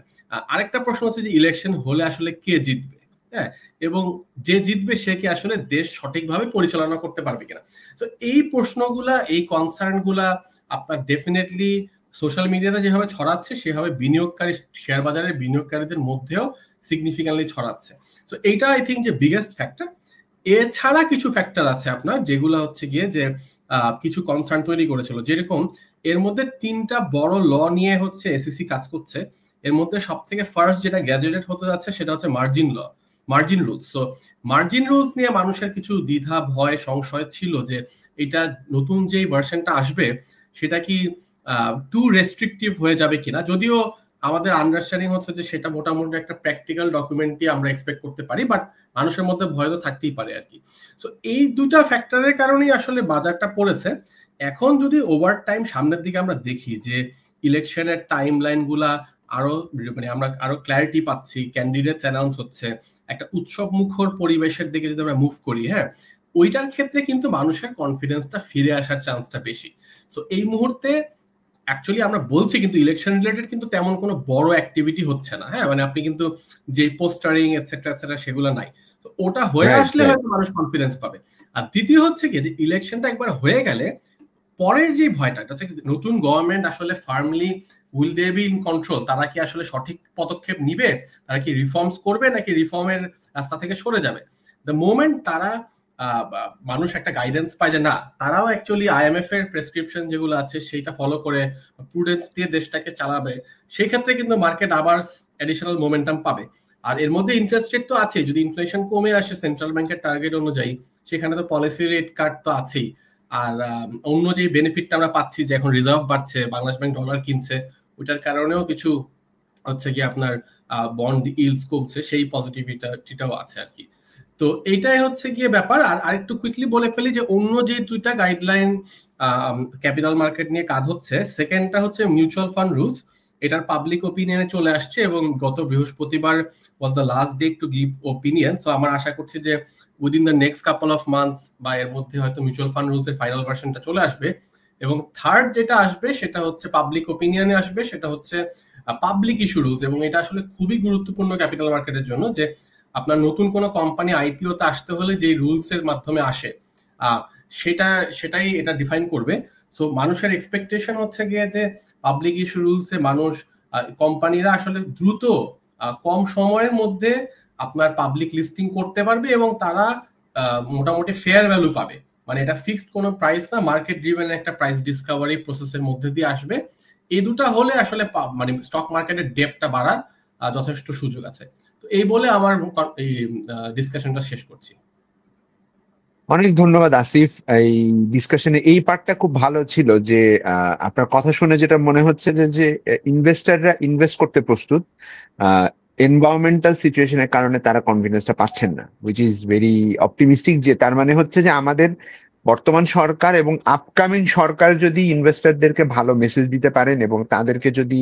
Speaker 4: আরেকটা প্রশ্ন হচ্ছে যে ইলেকশন হলে আসলে কে জিতবে, হ্যাঁ, এবং যে জিতবে সে কি আসলে দেশ সঠিকভাবে পরিচালনা করতে পারবে কিনা। তো এই প্রশ্নগুলা, এই কনসার্নগুলা আপনার ডেফিনেটলি সোশ্যাল মিডিয়াতে যেভাবে ছড়াচ্ছে, সেভাবে বিনিয়োগকারী, শেয়ার বাজারের বিনিয়োগকারীদের মধ্যেও সিগনিফিক্যান্টলি ছড়াচ্ছে। তো এইটা আই থিঙ্ক যে বিগেস্ট ফ্যাক্টর। এছাড়া কিছু ফ্যাক্টর আছে আপনার, যেগুলো হচ্ছে গিয়ে যে কিছু কনসার্ন তৈরি করেছিল। যেরকম এর মধ্যে 3টা বড় ল নিয়ে হচ্ছে এসইসি কাজ করছে। এর মধ্যে সব থেকে ফার্স্ট যেটা গ্যাজেটেড হতে যাচ্ছে সেটা হচ্ছে margin law, margin rules. So margin rules নিয়ে মানুষের কিছু দ্বিধা, ভয়, সংশয় ছিল যে এটা নতুন যেই ভার্সনটা আসবে সেটা কি টু রেস্ট্রিকটিভ হয়ে যাবে কিনা, যদিও আমাদের আন্ডারস্ট্যান্ডিং হচ্ছে যে সেটা মোটামুটি একটা প্র্যাকটিক্যাল ডকুমেন্টই আমরা এক্সপেক্ট করতে পারি, বাট মানুষের মধ্যে ভয় তো থাকতেই পারে আর কি। সো এই দুটা ফ্যাক্টরের কারণেই আসলে বাজারটা পড়েছে। এখন যদি ওভার টাইম সামনের দিকে আমরা দেখি যে ইলেকশনের টাইম লাইন গুলা আরো মানে আমরা আরো ক্ল্যারিটি পাচ্ছি, ক্যান্ডিডেটস অ্যানাউন্স হচ্ছে, একটা উৎসব মুখর পরিবেশের দিকে যদি আমরা মুভ করি, হ্যাঁ, ওইটার ক্ষেত্রে কিন্তু মানুষের কনফিডেন্সটা ফিরে আসার চান্সটা বেশি। সো এই মুহূর্তে অ্যাকচুয়ালি আমরা বলছি কিন্তু ইলেকশন রিলেটেড কিন্তু তেমন কোনো বড় অ্যাক্টিভিটি হচ্ছে না, হ্যাঁ, মানে আপনি কিন্তু যে পোস্টারিং এটসেট্রা এটসেট্রা সেগুলো নাই। তো ওটা হয়ে আসলে হয়তো মানুষ কনফিডেন্স পাবে। আর দ্বিতীয় হচ্ছে কি যে ইলেকশনটা একবার হয়ে গেলে পরের যে ভয়টা হচ্ছে নতুন গভর্নমেন্ট আসলে firmly will they be in control, তারা কি আসলে সঠিক পদক্ষেপ নিবে, তারা কি রিফর্মস করবে নাকি রিফর্মের রাস্তা থেকে সরে যাবে। দ্য মোমেন্ট তারা মানুষ একটা গাইডেন্স পায় যে না, তারাও অ্যাকচুয়ালি IMF এর প্রেসক্রিপশন যেগুলো আছে সেইটা ফলো করে প্রুডেন্স দিয়ে দেশটাকে চালাবে, সেই ক্ষেত্রে কিন্তু মার্কেট আবার অ্যাডিশনাল মোমেন্টাম পাবে। আর এর মধ্যে ইন্টারেস্ট রেট তো আছে, যদি ইনফ্লেশন কমে আসে সেন্ট্রাল ব্যাংকের টার্গেট অনুযায়ী, সেখানে তো পলিসি রেট কাট তো আছেই। আর অন্য যে বেনিফিটটা আমরা পাচ্ছি যে এখন রিজার্ভ বাড়ছে, বাংলাদেশ ব্যাংক ডলার কিনছে, ওইটার কারণেও কিছু হচ্ছে কি আপনার বন্ড ইল্ডস কমছে, সেই পজিটিভিটিটাও আছে আর কি। তো এইটাই হচ্ছে গিয়ে ব্যাপার। আর আরেকটু কুইকলি বলে ফেলি যে অন্য যে দুইটা গাইডলাইন ক্যাপিটাল মার্কেট নিয়ে কাজ হচ্ছে, সেকেন্ডটা হচ্ছে মিউচুয়াল ফান্ড রুলস, এটার পাবলিক ওপিনিয়নে চলে আসছে এবং গত বৃহস্পতিবার was the last day to give opinion. So আমরা আশা করছি যে within the next couple of months বা এর মধ্যে হয়তো মিউচুয়াল ফান্ড রুলস এর ফাইনাল ভার্সনটা চলে আসবে। এবং থার্ড যেটা আসবে সেটা হচ্ছে পাবলিক ওপিনিয়নে আসবে, সেটা হচ্ছে পাবলিক ইস্যু রুলস। এবং এটা আসলে খুবই গুরুত্বপূর্ণ ক্যাপিটাল মার্কেটের জন্য, যে আপনার নতুন কোনো কোম্পানি আইপিও তে আসতে হলে যে রুলস এর মাধ্যমে আসে সেটাই এটা ডিফাইন করবে। সো মানুষের এক্সপেকটেশন হচ্ছে গিয়ে যে পাবলিক ইস্যু রুলস এ মানুষ কোম্পানিরা আসলে দ্রুত কম সময়ের মধ্যে আপনার পাবলিক লিস্টিং করতে পারবে এবং তারা মোটামুটি ফেয়ার ভ্যালু পাবে। মানে এটা ফিক্সড কোনো প্রাইস না, মার্কেট ড্রিভেন একটা প্রাইস ডিসকভারি প্রসেসের মধ্যে দিয়ে আসবে। এই দুটা হলে আসলে মানে স্টক মার্কেটের ডেপটা বাড়ার যথেষ্ট সুযোগ আছে। তো এই বলে আমার এই ডিসকাশনটা শেষ করছি।
Speaker 2: অনেক ধন্যবাদ আসিফ। এই ডিসকাশনে এই পার্টটা খুব ভালো ছিল যে আপনার কথা শুনে যেটা মনে হচ্ছে যে ইনভেস্টররা ইনভেস্ট করতে প্রস্তুত, এনভায়রনমেন্টাল সিচুয়েশনের কারণে তারা কনফিডেন্সটা পাচ্ছেন না, উইচ ইজ ভেরি অপটিমিস্টিক। যে তার মানে হচ্ছে যে আমাদের বর্তমান সরকার এবং আপকামিং সরকার যদি ইনভেস্টরদেরকে ভালো মেসেজ দিতে পারেন এবং তাদেরকে যদি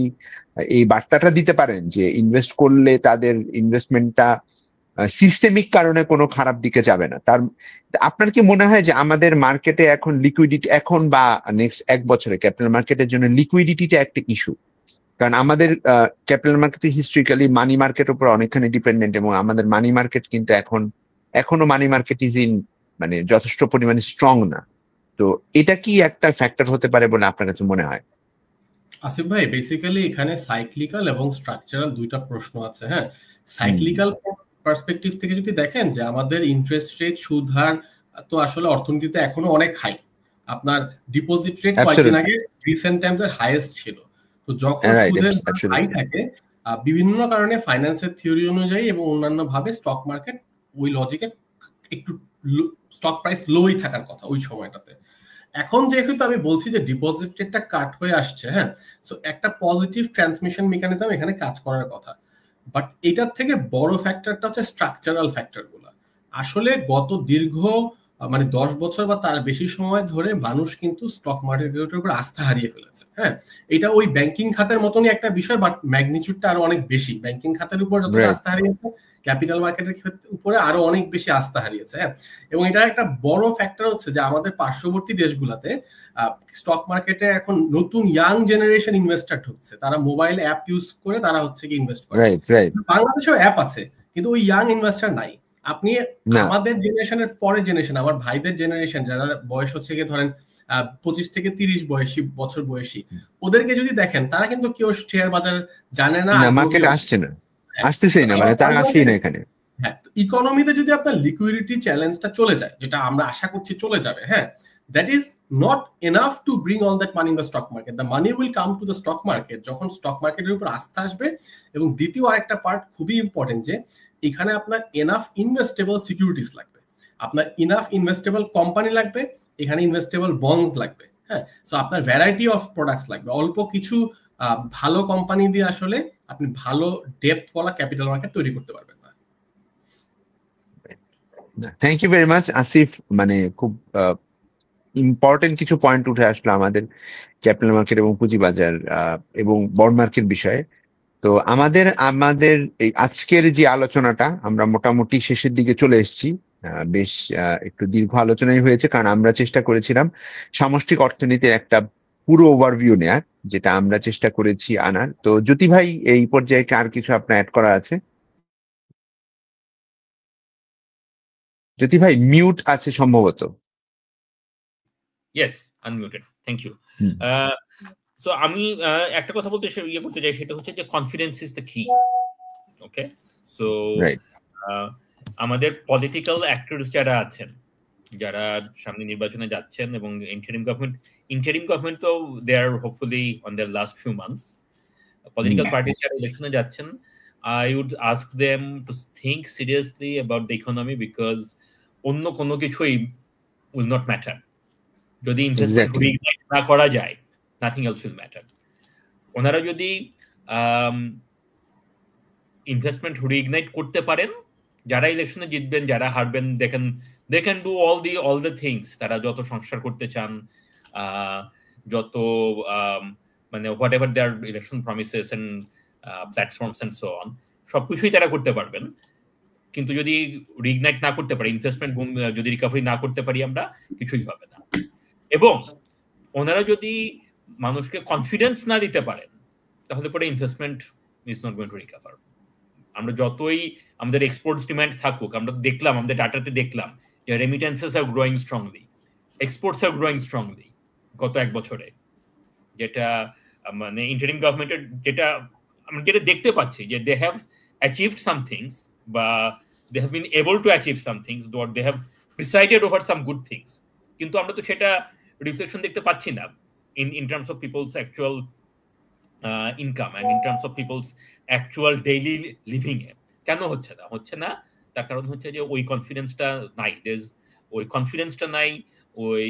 Speaker 2: এই বার্তাটা দিতে পারেন যে ইনভেস্ট করলে তাদের ইনভেস্টমেন্টটা সিস্টেমিক কারণে কোনো খারাপ দিকে যাবে না, তার আপনার কি মনে হয় যে আমাদের মার্কেটে এখন লিকুইডিটি, এখন বা নেক্সট 1 বছরে ক্যাপিটাল মার্কেটের জন্য লিকুইডিটিটা একটা ইস্যু? কারণ আমাদের capital market historically money market উপর অনেকখানি ডিপেন্ডেন্ট এবং আমাদের মানি মার্কেট কিন্তু এখনো মানি মার্কেট ইজ ইন মানে যথেষ্ট পরিমাণে স্ট্রং না। তো এটা কি একটা ফ্যাক্টর হতে পারে বলে আপনার কাছে মনে হয়?
Speaker 4: আসিফ ভাই, বেসিক্যালি এখানে সাইক্লিক্যাল এবং স্ট্রাকচারাল দুইটা প্রশ্ন আছে। হ্যাঁ, সাইক্লিক্যাল পার্সপেক্টিভ থেকে যদি দেখেন যে আমাদের ইন্টারেস্ট রেট, সুদ হার তো আসলে অর্থনীতিতে এখনো অনেক হাই। আপনার ডিপোজিট রেট কয়েকদিন আগে রিসেন্ট টাইমস এর হাইয়েস্ট ছিল। তো যখন সুদের হাই থাকে বিভিন্ন কারণে ফাইন্যান্সের থিওরি অনুযায়ী এবং অন্যান্য ভাবে স্টক মার্কেট ওই লজিকে একটু স্টক প্রাইস লোই থাকার কথা ওই সময়টাতে। এখন যেহেতু আমি বলছি যে ডিপোজিট রেটটা কাট হয়ে আসছে, হ্যাঁ, সো একটা পজিটিভ ট্রান্সমিশন মেকানিজম এখানে কাজ করার কথা। বাট এটার থেকে বড় ফ্যাক্টরটা হচ্ছে স্ট্রাকচারাল ফ্যাক্টর গুলো। আসলে গত দীর্ঘ মানে 10 বছর বা তার বেশি সময় ধরে মানুষ কিন্তু স্টক মার্কেটের উপর আস্থা হারিয়ে ফেলেছে। হ্যাঁ, এটা ওই ব্যাংকিং খাতের মতনই একটা বিষয়, বাট ম্যাগনিটিউডটা আরো অনেক বেশি। ব্যাংকিং খাতের উপর যত আস্থা হারিয়েছে, ক্যাপিটাল মার্কেটের উপরে আরো অনেক বেশি আস্থা হারিয়েছে। হ্যাঁ, এবং এটা একটা বড় ফ্যাক্টর হচ্ছে যে আমাদের পার্শ্ববর্তী দেশগুলোতে স্টক মার্কেটে এখন নতুন ইয়াং জেনারেশন ইনভেস্টর ঢুকছে, তারা মোবাইল অ্যাপ ইউজ করে তারা হচ্ছে কি ইনভেস্ট করে। বাংলাদেশেও অ্যাপ আছে কিন্তু ওই ইয়াং ইনভেস্টর নাই। আপনি আমাদের জেনারেশনের পরের জেনারেশন, আমার ভাইদের জেনারেশন যারা বয়স হচ্ছে গিয়ে ধরেন 25 থেকে 30 বছর বয়সী, ওদেরকে যদি দেখেন তারা কিন্তু কেউ শেয়ার বাজার জানে না,
Speaker 2: মার্কেটে আসছে না, আসতেছেই না, মানে তারা আসেই না এখানে।
Speaker 4: হ্যাঁ, ইকোনমিতে যদি আপনার লিকুইডিটি চ্যালেঞ্জটা চলে যায়, যেটা আমরা আশা করছি চলে যাবে, হ্যাঁ, that is not enough to bring all that money in the stock market. The money will come to the stock market যখন স্টক মার্কেটের উপর আস্থা আসবে। এবং দ্বিতীয় আরেকটা পার্ট খুবই ইম্পর্টেন্ট, যে এখানে আপনার এনাফ ইনভেস্টেবল সিকিউরিটিস লাগবে, আপনার ইনাফ ইনভেস্টেবল কোম্পানি লাগবে, এখানে ইনভেস্টেবল বন্ডস লাগবে। হ্যাঁ, সো আপনার ভ্যারাইটি অফ প্রোডাক্টস লাগবে, অল্প কিছু ভালো কোম্পানি দিয়ে আসলে আপনি ভালো ডেপথ ওয়ালা ক্যাপিটাল মার্কেট তৈরি করতে পারবেন না।
Speaker 2: Thank you very much Asif, মানে খুব ইম্পর্টেন্ট কিছু পয়েন্ট উঠে আসলো আমাদের ক্যাপিটাল মার্কেট এবং পুঁজিবাজার এবং বন্ড মার্কেট বিষয়ে। তো আমাদের এই আজকের যে আলোচনাটা আমরা মোটামুটি শেষের দিকে চলে এসেছি। বেশ একটু দীর্ঘ আলোচনাই হয়েছে, কারণ আমরা চেষ্টা করেছিলাম সামষ্টিক অর্থনীতির একটা পুরো ওভারভিউ নেয়ার, যেটা আমরা চেষ্টা করেছি আনার। তো জ্যোতি ভাই, এই পর্যায়ে আর কিছু আপনার অ্যাড করা আছে? জ্যোতি ভাই মিউট আছে সম্ভবত।
Speaker 3: Yes, unmuted, thank you. So আমি একটা কথা বলতে করতে চাই, সেটা হচ্ছে যে কনফিডেন্স ইজ দ্য কি। ওকে, সো আমাদের পলিটিক্যাল অ্যাক্টরস যারা আছেন, যারা সামনে নির্বাচনে যাচ্ছেন, এবং ইন্টারিম গভর্নমেন্ট তো they are hopefully on their last few months, political parties যারা ইলেকশনে যাচ্ছেন, I would ask them to think seriously about the economy, because অন্য কোনো কিছুই will not matter. যদি ইনভেস্টমেন্ট রিইগনাইট না করা যায়, নাথিং এলস উইল ম্যাটার। ওনারা যদি ইনভেস্টমেন্ট রিইগনাইট করতে পারেন, যারা ইলেকশনে জিতবেন, যারা হারবেন, they can do all the things. তারা যত সংস্কার করতে চান, যত মানে whatever their election promises and platforms and so on, সবকিছুই তারা করতে পারবেন। কিন্তু যদি রিইগনাইট না করতে পারি, ইনভেস্টমেন্ট যদি রিকভারি না করতে পারি, আমরা কিছুই হবে না। এবং ওনারা যদি মানুষকে কনফিডেন্স না দিতে পারেন, তাহলে পরে investment is not going to recover. আমরা যতই আমাদের এক্সপোর্টস ডিমান্ড থাকুক, আমরা দেখলাম, আমাদের ডাটাতে দেখলাম যে রেমিটেন্সেস আর গ্রোয়িং স্ট্রংলি, এক্সপোর্টস আর গ্রোয়িং স্ট্রংলি গত এক বছরে। যেটা মানে ইন্টারিম গভর্নমেন্টের যেটা আমরা দেখতে পাচ্ছি, যে they have achieved some things, বা they have been able to achieve some things, or they have presided over some good things, কিন্তু আমরা তো সেটা রিফ্লেকশন দেখতে পাচ্ছি না in terms of people's actual income and in terms of people's actual daily living এ। কেন হচ্ছে না? তার কারণ হচ্ছে যে ওই কনফিডেন্সটা নাই, ওই কনফিডেন্সটা নাই, ওই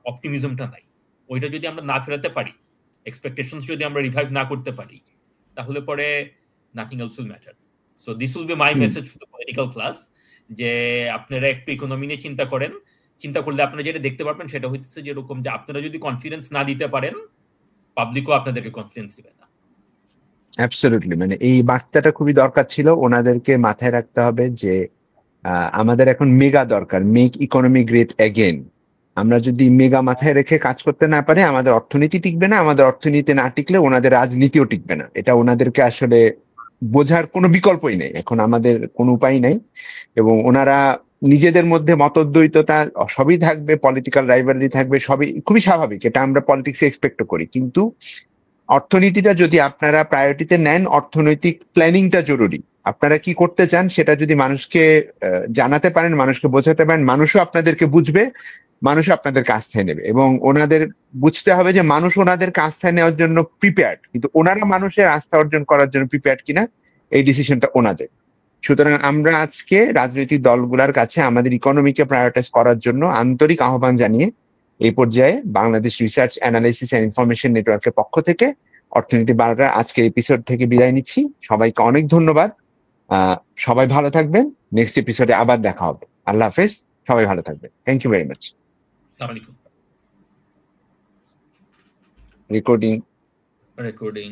Speaker 3: অপটিমিজমটা নাই। ওইটা যদি আমরা না ফেরাতে পারি, এক্সপেকটেশনস যদি আমরা রিভাইভ না করতে পারি, তাহলে পরে nothing else will matter. So this will be my message to the political class, যে আপনারা একটু ইকোনমি নিয়ে চিন্তা করেন। চিন্তা করলে আপনারা যেটা দেখতে পারবেন সেটা হচ্ছে যেরকম, যে আপনারা যদি কনফিডেন্স না দিতে পারেন, পাবলিকও আপনাদেরকে কনফিডেন্স দিবে না।
Speaker 2: অ্যাবসলিউটলি, মানে এই বার্তাটা খুবই দরকার ছিল। ওনাদেরকে মাথায় রাখতে হবে যে আমাদের এখন মেগা দরকার, মেক ইকোনমি গ্রেট অ্যাগেন। আমরা যদি মেগা মাথায় রেখে কাজ করতে না পারি, আমাদের অর্থনীতি টিকবে না। আমাদের অর্থনীতি না টিকলে ওনাদের রাজনীতিও টিকবে না। এটা ওনাদেরকে আসলে বোঝার কোনো বিকল্পই নেই, এখন আমাদের কোনো উপায় নাই। এবং ওনারা নিজেদের মধ্যে মতদ্বৈততা সবই থাকবে, পলিটিক্যাল রাইভালরি থাকবে, সবই খুবই স্বাভাবিক, এটা আমরা পলিটিক্সে এক্সপেক্ট করি। কিন্তু অর্থনীতিটা যদি আপনারা প্রায়োরিটিতে নেন, অর্থনৈতিক প্ল্যানিংটা জরুরি। আপনারা কি করতে চান সেটা যদি মানুষকে জানাতে পারেন, মানুষকে বোঝাতে পারেন, মানুষও আপনাদেরকে বুঝবে, মানুষও আপনাদেরকে আস্থায় নেবে। এবং ওনাদের বুঝতে হবে যে মানুষ ওনাদেরকে আস্থায় নেওয়ার জন্য প্রিপেয়ার্ড, কিন্তু ওনারা মানুষের আস্থা অর্জন করার জন্য প্রিপেয়ার্ড কিনা, এই ডিসিশনটা ওনাদের। সুতরাং আমরা আজকে রাজনৈতিক দলগুলোর কাছে আমাদের ইকোনমিকে প্রায়োরিটাইজ করার জন্য আন্তরিক আহ্বান জানিয়ে এই পর্যায়ে Bangladesh research analysis and information নেটওয়ার্কের পক্ষ থেকে অর্থনীতি বার্তার আজকের এপিসোড থেকে বিদায় নিচ্ছি। সবাইকে অনেক ধন্যবাদ। সবাই ভালো থাকবেন। নেক্সট এপিসোডে আবার দেখা হবে। আল্লাহ হাফেজ, সবাই ভালো থাকবেন। Thank you very much.
Speaker 3: আসসালামু আলাইকুম।
Speaker 2: রেকর্ডিং